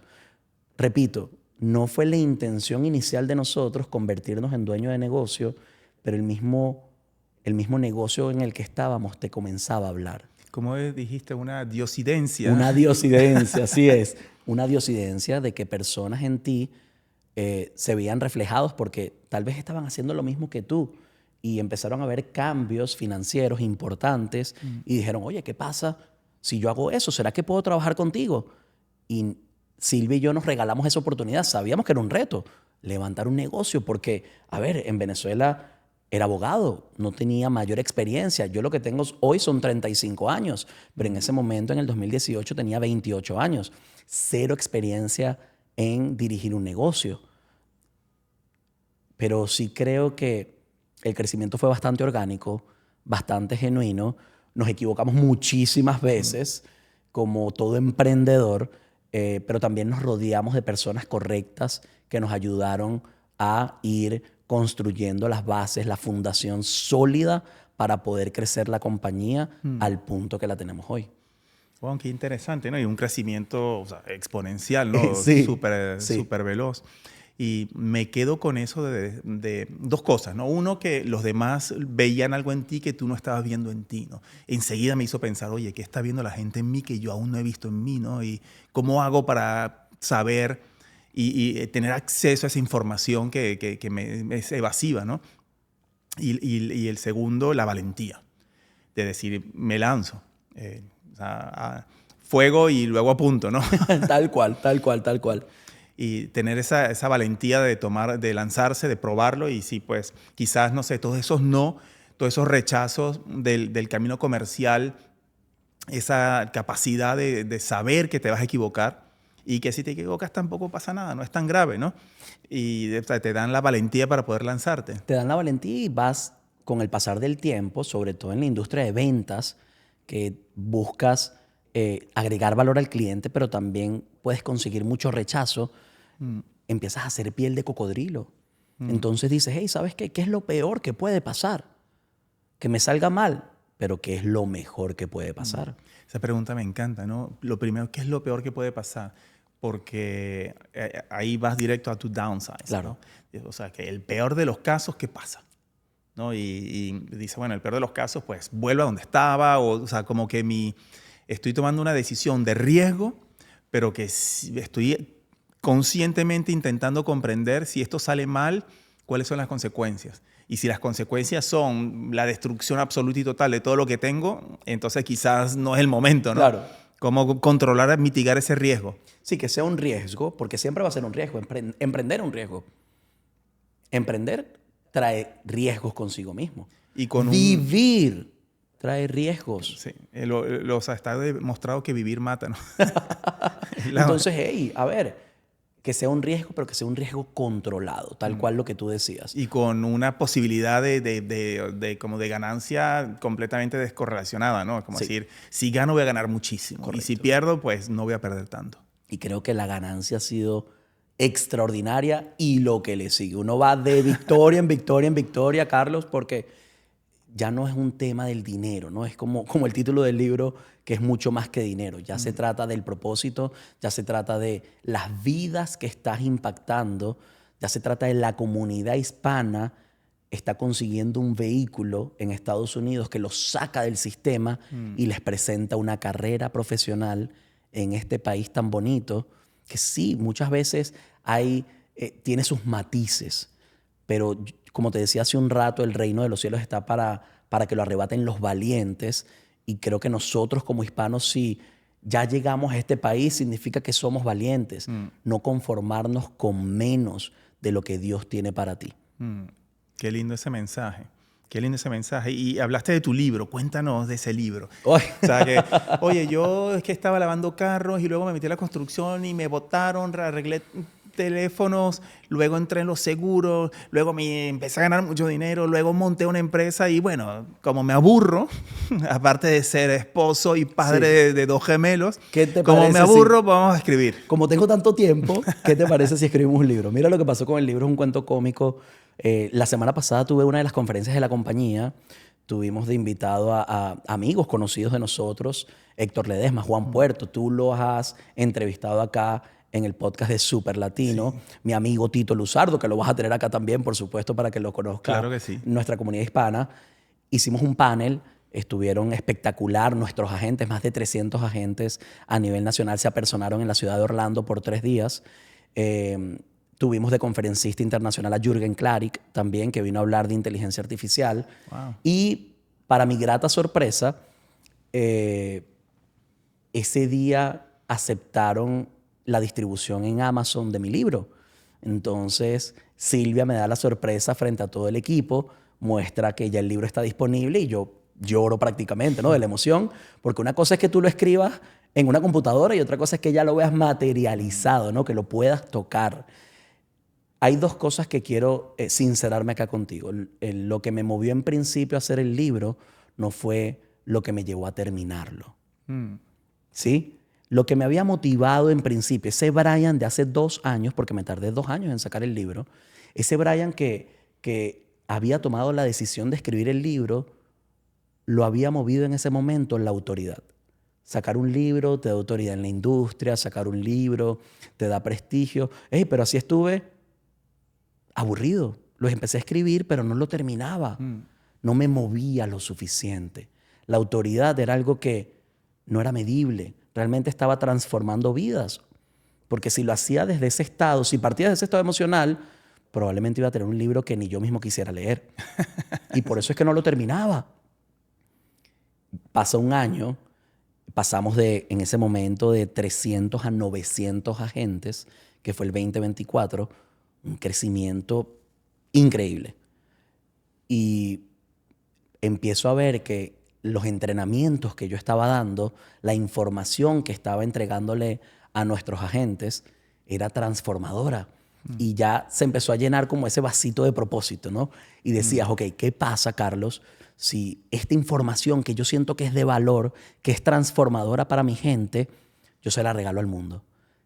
Repito, no fue la intención inicial de nosotros convertirnos en dueño de negocio, pero el mismo negocio en el que estábamos te comenzaba a hablar. Como dijiste, una diosidencia. Una diosidencia, así es. Una diosidencia de que personas en ti se veían reflejados porque tal vez estaban haciendo lo mismo que tú y empezaron a ver cambios financieros importantes y dijeron, oye, ¿qué pasa si yo hago eso? ¿Será que puedo trabajar contigo? Y Silvia y yo nos regalamos esa oportunidad. Sabíamos que era un reto levantar un negocio porque, a ver, en Venezuela era abogado, no tenía mayor experiencia. Yo lo que tengo hoy son 35 años, pero en ese momento, en el 2018, tenía 28 años. Cero experiencia en dirigir un negocio. Pero sí creo que el crecimiento fue bastante orgánico, bastante genuino. Nos equivocamos muchísimas veces, como todo emprendedor, pero también nos rodeamos de personas correctas que nos ayudaron a ir construyendo las bases, la fundación sólida para poder crecer la compañía al punto que la tenemos hoy. Wow, qué interesante, ¿no? Y un crecimiento, o sea, exponencial, ¿no? Sí, súper veloz. Y me quedo con eso de dos cosas, ¿no? Uno, que los demás veían algo en ti que tú no estabas viendo en ti, ¿no? Enseguida me hizo pensar, oye, ¿qué está viendo la gente en mí que yo aún no he visto en mí, ¿no? Y cómo hago para saber y tener acceso a esa información que es evasiva, ¿no? Y el segundo, la valentía de decir, me lanzo. A fuego y luego a punto, ¿no? Tal cual, tal cual, tal cual. y tener esa valentía de lanzarse, de probarlo y sí, pues quizás, no sé, todos esos rechazos del camino comercial, esa capacidad de saber que te vas a equivocar y que si te equivocas tampoco pasa nada, no es tan grave, ¿no? Y o sea, te dan la valentía para poder lanzarte. Te dan la valentía y vas con el pasar del tiempo, sobre todo en la industria de ventas, que buscas agregar valor al cliente, pero también puedes conseguir mucho rechazo, empiezas a hacer piel de cocodrilo. Entonces dices, hey, ¿sabes qué? ¿Qué es lo peor que puede pasar? Que me salga mal, pero ¿qué es lo mejor que puede pasar? Esa pregunta me encanta, ¿no? Lo primero, ¿qué es lo peor que puede pasar? Porque ahí vas directo a tu downside. Claro. ¿No? O sea, que el peor de los casos, ¿qué pasa? ¿No? Y dice, bueno, el peor de los casos, pues vuelvo a donde estaba, o sea, como que estoy tomando una decisión de riesgo, pero que estoy conscientemente intentando comprender si esto sale mal, cuáles son las consecuencias. Y si las consecuencias son la destrucción absoluta y total de todo lo que tengo, entonces quizás no es el momento, ¿no? Claro. Cómo controlar, mitigar ese riesgo. Sí, que sea un riesgo, porque siempre va a ser un riesgo. Emprender es un riesgo. Emprender trae riesgos consigo mismo. Y con Vivir trae riesgos. Sí, o sea, está demostrado que vivir mata, ¿no? Entonces, hey, a ver, que sea un riesgo, pero que sea un riesgo controlado, tal cual lo que tú decías. Y con una posibilidad como de ganancia completamente descorrelacionada, ¿no? Como decir, si gano voy a ganar muchísimo. Correcto. Y si pierdo, pues no voy a perder tanto. Y creo que la ganancia ha sido extraordinaria y lo que le sigue. Uno va de victoria en victoria en victoria, Carlos, porque ya no es un tema del dinero, ¿no? Es como el título del libro, que es mucho más que dinero. Ya se trata del propósito, ya se trata de las vidas que estás impactando, ya se trata de la comunidad hispana está consiguiendo un vehículo en Estados Unidos que los saca del sistema y les presenta una carrera profesional en este país tan bonito, que sí, muchas veces tiene sus matices, pero como te decía hace un rato, el reino de los cielos está para que lo arrebaten los valientes, y creo que nosotros como hispanos, si ya llegamos a este país, significa que somos valientes, no conformarnos con menos de lo que Dios tiene para ti. Qué lindo ese mensaje. Qué lindo ese mensaje. Y hablaste de tu libro. Cuéntanos de ese libro. Oy. O sea, que, oye, yo es que estaba lavando carros y luego me metí a la construcción y me botaron, arreglé teléfonos, luego entré en los seguros, luego me empecé a ganar mucho dinero, luego monté una empresa y bueno, como me aburro, aparte de ser esposo y padre de 2 gemelos, ¿Qué te como parece me aburro, si, vamos a escribir. como tengo tanto tiempo, ¿qué te parece si escribimos un libro? Mira lo que pasó con el libro, es un cuento cómico. La semana pasada tuve una de las conferencias de la compañía. Tuvimos de invitado a amigos conocidos de nosotros, Héctor Ledesma, Juan Puerto. Tú lo has entrevistado acá en el podcast de Super Latino. Sí. Mi amigo Tito Luzardo, que lo vas a tener acá también, por supuesto, para que lo conozca. Claro que sí. Nuestra comunidad hispana. Hicimos un panel, estuvieron espectacular. Nuestros agentes, más de 300 agentes a nivel nacional, se apersonaron en la ciudad de Orlando por 3 días. Tuvimos de conferencista internacional a Jürgen Klarik también, que vino a hablar de inteligencia artificial. Wow. Y para mi grata sorpresa, ese día aceptaron la distribución en Amazon de mi libro. Entonces, Silvia me da la sorpresa frente a todo el equipo, muestra que ya el libro está disponible y yo lloro prácticamente, ¿no? De la emoción, porque una cosa es que tú lo escribas en una computadora y otra cosa es que ya lo veas materializado, ¿no? Que lo puedas tocar. Hay 2 cosas que quiero sincerarme acá contigo. Lo que me movió en principio a hacer el libro no fue lo que me llevó a terminarlo. ¿Sí? Lo que me había motivado en principio, ese Brian de hace 2 años, porque me tardé 2 años en sacar el libro, ese Brian que había tomado la decisión de escribir el libro, lo había movido en ese momento la autoridad. Sacar un libro te da autoridad en la industria, sacar un libro te da prestigio. Pero así estuve aburrido. Los empecé a escribir, pero no lo terminaba. No me movía lo suficiente. La autoridad era algo que no era medible. Realmente estaba transformando vidas. Porque si lo hacía desde ese estado, si partía de ese estado emocional, probablemente iba a tener un libro que ni yo mismo quisiera leer. Y por eso es que no lo terminaba. Pasa un año, pasamos en ese momento de 300 a 900 agentes que fue el 2024, un crecimiento increíble. Y empiezo a ver que los entrenamientos que yo estaba dando, la información que estaba entregándole a nuestros agentes era transformadora. Y ya se empezó a llenar como ese vasito de propósito, ¿no? Y decías, ok, ¿qué pasa, Carlos, si esta información que yo siento que es de valor, que es transformadora para mi gente, yo se la regalo al mundo?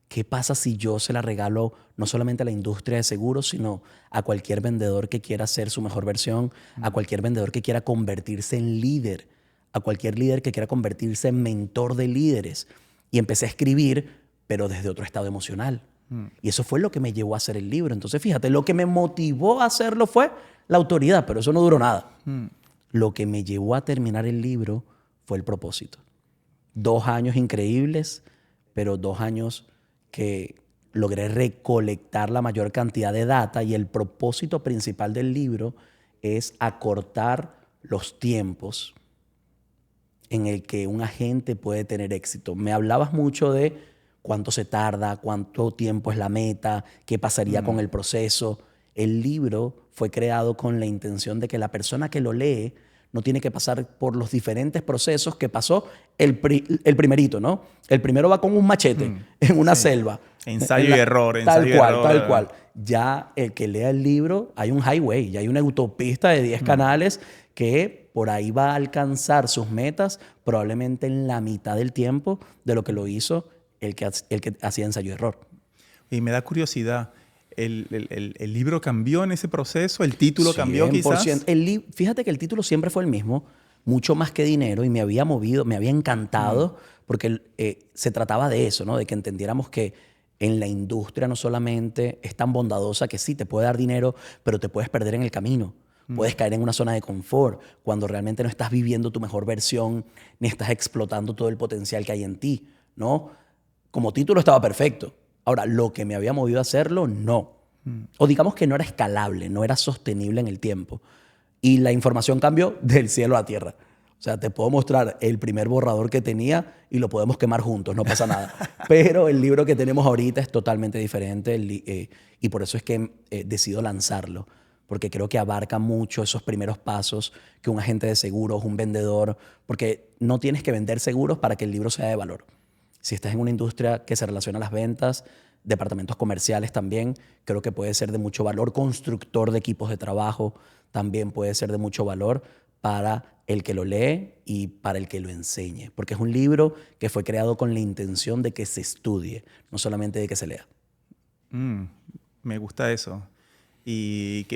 ¿Qué pasa si yo se la regalo no solamente a la industria de seguros, sino a cualquier vendedor que quiera ser su mejor versión, a cualquier vendedor que quiera convertirse en líder, a cualquier líder que quiera convertirse en mentor de líderes? Y empecé a escribir, pero desde otro estado emocional. Y eso fue lo que me llevó a hacer el libro. Entonces, fíjate, lo que me motivó a hacerlo fue la autoridad, pero eso no duró nada. Lo que me llevó a terminar el libro fue el propósito. 2 años increíbles, pero 2 años que logré recolectar la mayor cantidad de data, y el propósito principal del libro es acortar los tiempos en el que un agente puede tener éxito. Me hablabas mucho de cuánto se tarda, cuánto tiempo es la meta, qué pasaría con el proceso. El libro fue creado con la intención de que la persona que lo lee no tiene que pasar por los diferentes procesos que pasó el primerito, ¿no? El primero va con un machete en una selva. Ensayo y error. Tal cual. Ya el que lea el libro, hay un highway, ya hay una autopista de 10 canales que por ahí va a alcanzar sus metas probablemente en la mitad del tiempo de lo que lo hizo el que hacía ensayo y error. Y me da curiosidad, ¿el libro cambió en ese proceso? ¿El título cambió quizás? Fíjate que el título siempre fue el mismo, mucho más que dinero, y me había movido, me había encantado, porque se trataba de eso, ¿no? De que entendiéramos que en la industria no solamente es tan bondadosa que sí, te puede dar dinero, pero te puedes perder en el camino. Puedes caer en una zona de confort cuando realmente no estás viviendo tu mejor versión ni estás explotando todo el potencial que hay en ti, ¿no? Como título estaba perfecto. Ahora, lo que me había movido a hacerlo, no. O digamos que no era escalable, no era sostenible en el tiempo. Y la información cambió del cielo a la tierra. O sea, te puedo mostrar el primer borrador que tenía y lo podemos quemar juntos, no pasa nada. Pero el libro que tenemos ahorita es totalmente diferente y por eso es que decido lanzarlo. Porque creo que abarca mucho esos primeros pasos que un agente de seguros, un vendedor, porque no tienes que vender seguros para que el libro sea de valor. Si estás en una industria que se relaciona a las ventas, departamentos comerciales también, creo que puede ser de mucho valor. Constructor de equipos de trabajo también puede ser de mucho valor para el que lo lee y para el que lo enseñe. Porque es un libro que fue creado con la intención de que se estudie, no solamente de que se lea. Me gusta eso. Y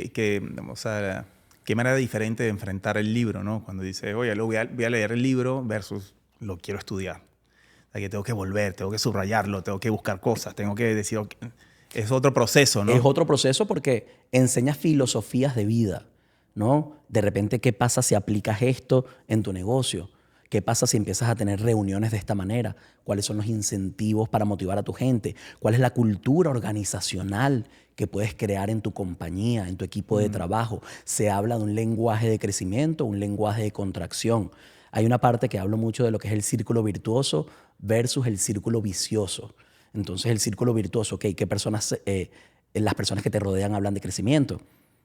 o sea, qué manera diferente de enfrentar el libro, ¿no? Cuando dices, oye, voy a leer el libro versus lo quiero estudiar. O sea, que tengo que volver, tengo que subrayarlo, tengo que buscar cosas, tengo que decir... Okay. Es otro proceso, ¿no? Es otro proceso porque enseña filosofías de vida, ¿no? De repente, ¿qué pasa si aplicas esto en tu negocio? ¿Qué pasa si empiezas a tener reuniones de esta manera? ¿Cuáles son los incentivos para motivar a tu gente? ¿Cuál es la cultura organizacional que puedes crear en tu compañía, en tu equipo de trabajo? Se habla de un lenguaje de crecimiento, un lenguaje de contracción. Hay una parte que hablo mucho de lo que es el círculo virtuoso versus el círculo vicioso. Entonces, el círculo virtuoso, ¿qué personas, las personas que te rodean hablan de crecimiento?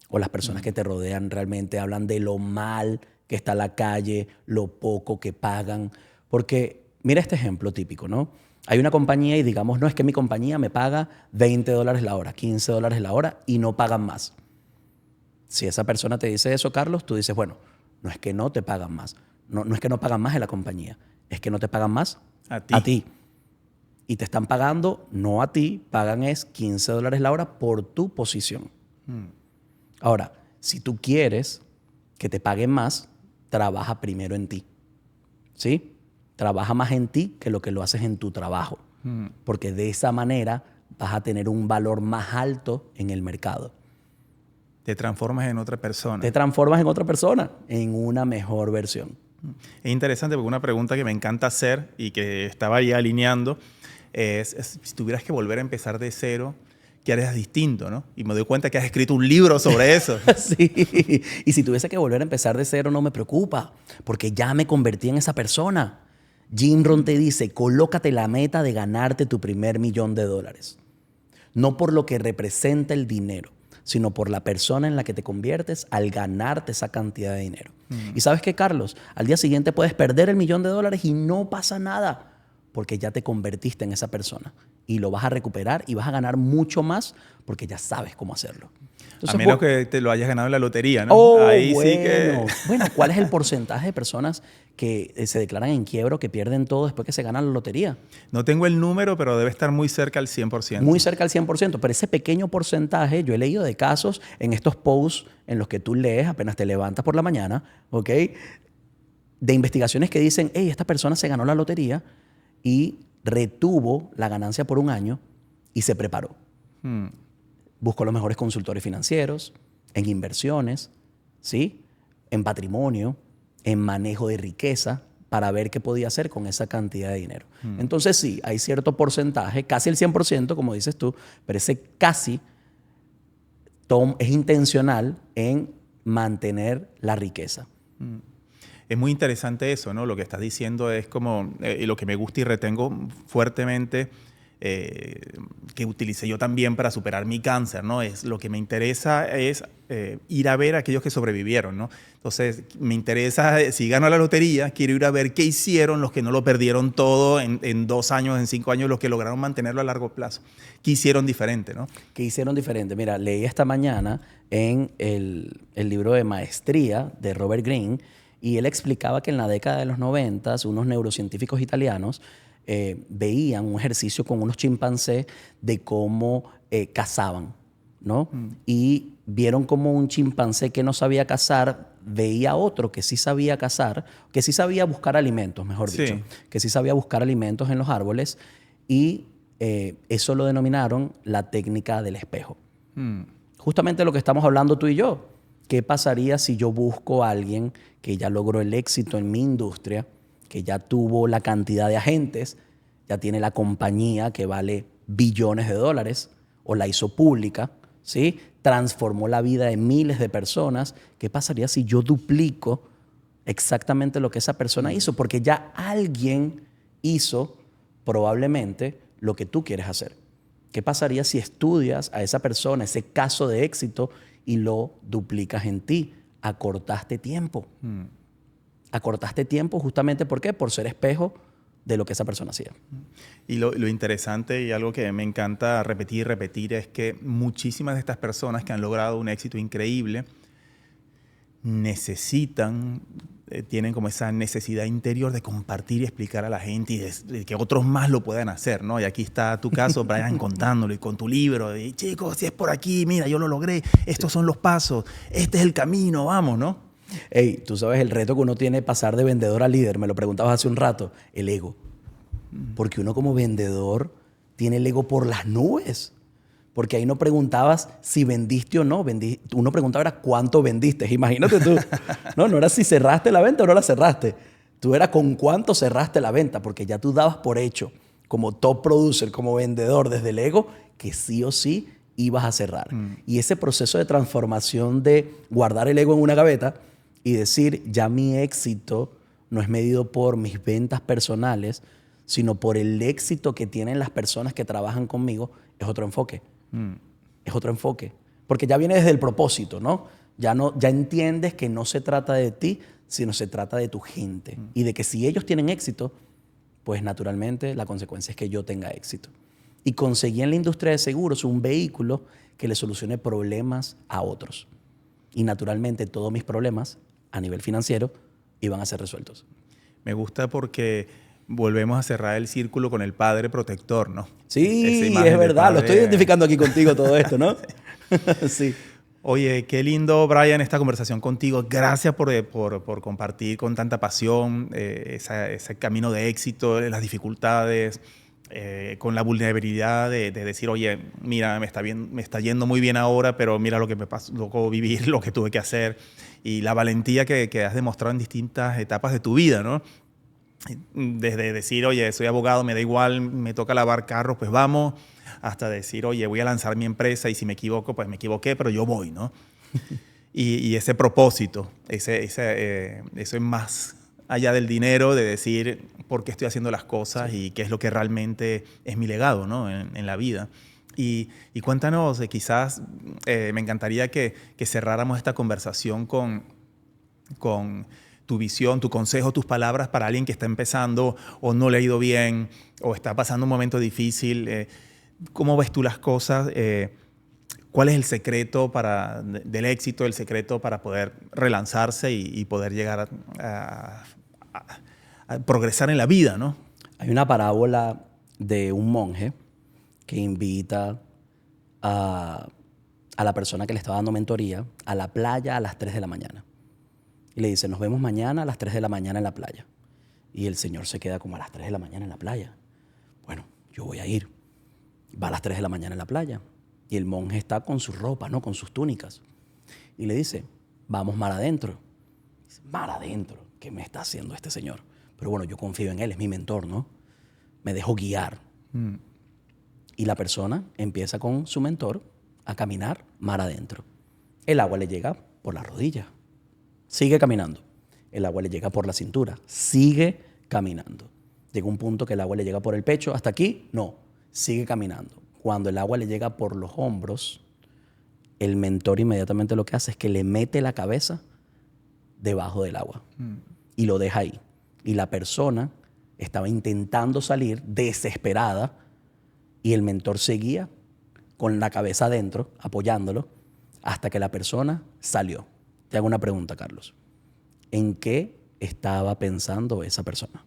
O las personas que te rodean realmente hablan de lo mal que está la calle, lo poco que pagan. Porque mira este ejemplo típico, ¿no? Hay una compañía y digamos, no, es que mi compañía me paga $20 la hora, $15 la hora y no pagan más. Si esa persona te dice eso, Carlos, tú dices, bueno, no es que no te pagan más. No es que no pagan más en la compañía, es que no te pagan más a ti. Y te están pagando, no a ti, pagan es $15 la hora por tu posición. Ahora, si tú quieres que te paguen más, trabaja primero en ti. ¿Sí? Trabaja más en ti que lo haces en tu trabajo. Porque de esa manera vas a tener un valor más alto en el mercado. Te transformas en otra persona. Te transformas en otra persona, en una mejor versión. Es interesante porque una pregunta que me encanta hacer y que estaba ya alineando es si tuvieras que volver a empezar de cero, ¿qué harías distinto, no? Y me doy cuenta que has escrito un libro sobre eso. Sí. Y si tuviese que volver a empezar de cero, no me preocupa, porque ya me convertí en esa persona. Jim Rohn te dice, colócate la meta de ganarte tu primer $1,000,000. No por lo que representa el dinero, sino por la persona en la que te conviertes al ganarte esa cantidad de dinero. ¿Y sabes qué, Carlos? Al día siguiente puedes perder $1.000.000 y no pasa nada, porque ya te convertiste en esa persona y lo vas a recuperar y vas a ganar mucho más porque ya sabes cómo hacerlo. Entonces, a menos que te lo hayas ganado en la lotería, ¿no? Oh, Ahí bueno. sí que... Bueno, ¿cuál es el porcentaje de personas que se declaran en quiebra, que pierden todo después que se ganan la lotería? No tengo el número, pero debe estar muy cerca al 100%. Muy cerca al 100%, pero ese pequeño porcentaje, yo he leído de casos en estos posts en los que tú lees apenas te levantas por la mañana, ¿ok? De investigaciones que dicen, hey, esta persona se ganó la lotería y retuvo la ganancia por un año y se preparó. Buscó los mejores consultores financieros, en inversiones, ¿sí? En patrimonio, en manejo de riqueza, para ver qué podía hacer con esa cantidad de dinero. Entonces sí, hay cierto porcentaje, casi el 100%, como dices tú, pero ese casi es intencional en mantener la riqueza. Es muy interesante eso, ¿no? Lo que estás diciendo es como, lo que me gusta y retengo fuertemente, que utilicé yo también para superar mi cáncer, ¿no? Lo que me interesa es ir a ver a aquellos que sobrevivieron, ¿no? Entonces, me interesa, si gano la lotería, quiero ir a ver qué hicieron los que no lo perdieron todo en 2 años, en 5 años, los que lograron mantenerlo a largo plazo. ¿Qué hicieron diferente, no? ¿Qué hicieron diferente? Mira, leí esta mañana en el libro de Maestría de Robert Greene, y él explicaba que en la década de los 90, unos neurocientíficos italianos veían un ejercicio con unos chimpancés de cómo cazaban, ¿no? Y vieron cómo un chimpancé que no sabía cazar veía a otro que sí sabía cazar, que sí sabía buscar alimentos, mejor dicho, que sí sabía buscar alimentos en los árboles, y eso lo denominaron la técnica del espejo. Justamente lo que estamos hablando tú y yo. ¿Qué pasaría si yo busco a alguien que ya logró el éxito en mi industria, que ya tuvo la cantidad de agentes, ya tiene la compañía que vale billones de dólares, o la hizo pública, ¿sí? Transformó la vida de miles de personas? ¿Qué pasaría si yo duplico exactamente lo que esa persona hizo? Porque ya alguien hizo probablemente lo que tú quieres hacer. ¿Qué pasaría si estudias a esa persona, ese caso de éxito, y lo duplicas en ti? Acortaste tiempo. Acortaste tiempo justamente ¿por qué? Por ser espejo de lo que esa persona hacía. Y lo interesante y algo que me encanta repetir y repetir es que muchísimas de estas personas que han logrado un éxito increíble tienen como esa necesidad interior de compartir y explicar a la gente, y de que otros más lo puedan hacer, ¿no? Y aquí está tu caso, Brian, contándolo, y con tu libro, y chicos, si es por aquí, mira, yo lo logré, estos son los pasos, este es el camino, vamos, ¿no? Hey, tú sabes el reto que uno tiene pasar de vendedor a líder, me lo preguntabas hace un rato, el ego. Porque uno como vendedor tiene el ego por las nubes. Porque ahí no preguntabas si vendiste o no. Uno preguntaba era cuánto vendiste. Imagínate tú. No era si cerraste la venta o no la cerraste. Tú era con cuánto cerraste la venta. Porque ya tú dabas por hecho, como top producer, como vendedor desde el ego, que sí o sí ibas a cerrar. Y ese proceso de transformación de guardar el ego en una gaveta y decir, ya mi éxito no es medido por mis ventas personales, sino por el éxito que tienen las personas que trabajan conmigo, es otro enfoque. Es otro enfoque. Porque ya viene desde el propósito, ¿no? Ya entiendes que no se trata de ti, sino se trata de tu gente. Y de que si ellos tienen éxito, pues naturalmente la consecuencia es que yo tenga éxito. Y conseguí en la industria de seguros un vehículo que le solucione problemas a otros. Y naturalmente todos mis problemas a nivel financiero iban a ser resueltos. Me gusta porque volvemos a cerrar el círculo con el padre protector, ¿no? Sí, es verdad. Lo estoy identificando aquí contigo todo esto, ¿no? Sí. Oye, qué lindo, Brian, esta conversación contigo. Gracias por compartir con tanta pasión ese camino de éxito, las dificultades, con la vulnerabilidad de decir, oye, mira, me está yendo muy bien ahora, pero mira lo que me tocó vivir, lo que tuve que hacer, y la valentía que has demostrado en distintas etapas de tu vida, ¿no? Desde decir, oye, soy abogado, me da igual, me toca lavar carros, pues vamos, hasta decir, oye, voy a lanzar mi empresa y si me equivoco, pues me equivoqué, pero yo voy, ¿no? y ese propósito, eso es más allá del dinero, de decir por qué estoy haciendo las cosas y qué es lo que realmente es mi legado, ¿no? en la vida. Y cuéntanos, quizás me encantaría que cerráramos esta conversación con tu visión, tu consejo, tus palabras para alguien que está empezando o no le ha ido bien o está pasando un momento difícil. ¿Cómo ves tú las cosas? ¿Cuál es el secreto del éxito, el secreto para poder relanzarse y poder llegar a progresar en la vida, ¿no? Hay una parábola de un monje que invita a la persona que le estaba dando mentoría a la playa a las 3 de la mañana. Y le dice, nos vemos mañana a las 3 de la mañana en la playa. Y el señor se queda como a las 3 de la mañana en la playa. Bueno, yo voy a ir. Va a las 3 de la mañana en la playa. Y el monje está con su ropa, ¿no? Con sus túnicas. Y le dice, vamos mar adentro. Dice, mar adentro, ¿qué me está haciendo este señor? Pero bueno, yo confío en él, es mi mentor, ¿no? Me dejo guiar. Y la persona empieza con su mentor a caminar mar adentro. El agua le llega por las rodillas. Sigue caminando. El agua le llega por la cintura. Sigue caminando. Llega un punto que el agua le llega por el pecho. ¿Hasta aquí? No. Sigue caminando. Cuando el agua le llega por los hombros, el mentor inmediatamente lo que hace es que le mete la cabeza debajo del agua y lo deja ahí. Y la persona estaba intentando salir desesperada y el mentor seguía con la cabeza adentro, apoyándolo, hasta que la persona salió. Te hago una pregunta, Carlos. ¿En qué estaba pensando esa persona?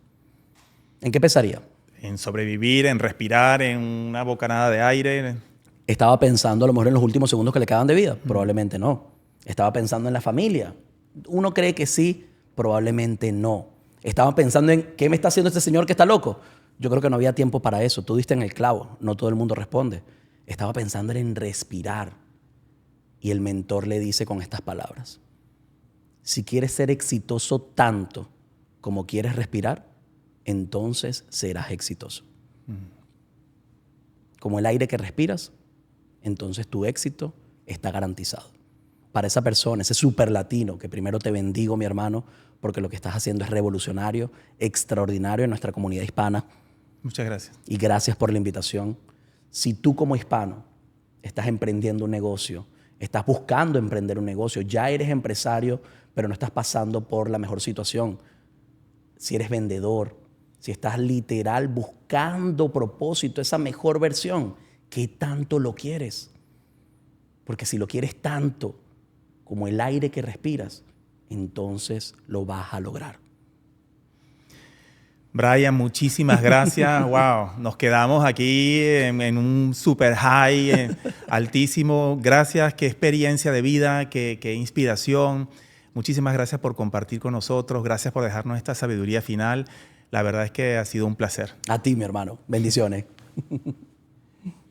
¿En qué pensaría? En sobrevivir, en respirar, en una bocanada de aire. ¿Estaba pensando a lo mejor en los últimos segundos que le quedaban de vida? Probablemente no. ¿Estaba pensando en la familia? Uno cree que sí, probablemente no. ¿Estaba pensando en qué me está haciendo este señor que está loco? Yo creo que no había tiempo para eso. Tú diste en el clavo. No todo el mundo responde. Estaba pensando en respirar. Y el mentor le dice con estas palabras, si quieres ser exitoso tanto como quieres respirar, entonces serás exitoso. Como el aire que respiras, entonces tu éxito está garantizado. Para esa persona, ese superlatino, que primero te bendigo, mi hermano, porque lo que estás haciendo es revolucionario, extraordinario en nuestra comunidad hispana. Muchas gracias. Y gracias por la invitación. Si tú como hispano estás emprendiendo un negocio, estás buscando emprender un negocio, ya eres empresario, pero no estás pasando por la mejor situación. Si eres vendedor, si estás literal buscando propósito, esa mejor versión, ¿qué tanto lo quieres? Porque si lo quieres tanto como el aire que respiras, entonces lo vas a lograr. Brian, muchísimas gracias. Wow, nos quedamos aquí en un super high, altísimo. Gracias, qué experiencia de vida, qué inspiración. Muchísimas gracias por compartir con nosotros. Gracias por dejarnos esta sabiduría final. La verdad es que ha sido un placer. A ti, mi hermano. Bendiciones.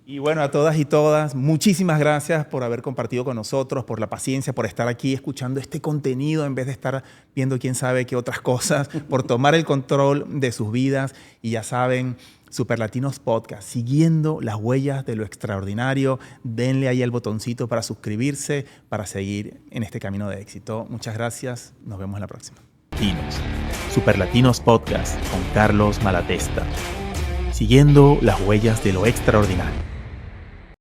Y bueno, a todas y todas, muchísimas gracias por haber compartido con nosotros, por la paciencia, por estar aquí escuchando este contenido en vez de estar viendo quién sabe qué otras cosas, por tomar el control de sus vidas. Y ya saben, Superlatinos Podcast, siguiendo las huellas de lo extraordinario. Denle ahí el botoncito para suscribirse, para seguir en este camino de éxito. Muchas gracias. Nos vemos en la próxima. Superlatinos Podcast con Carlos Malatesta. Siguiendo las huellas de lo extraordinario.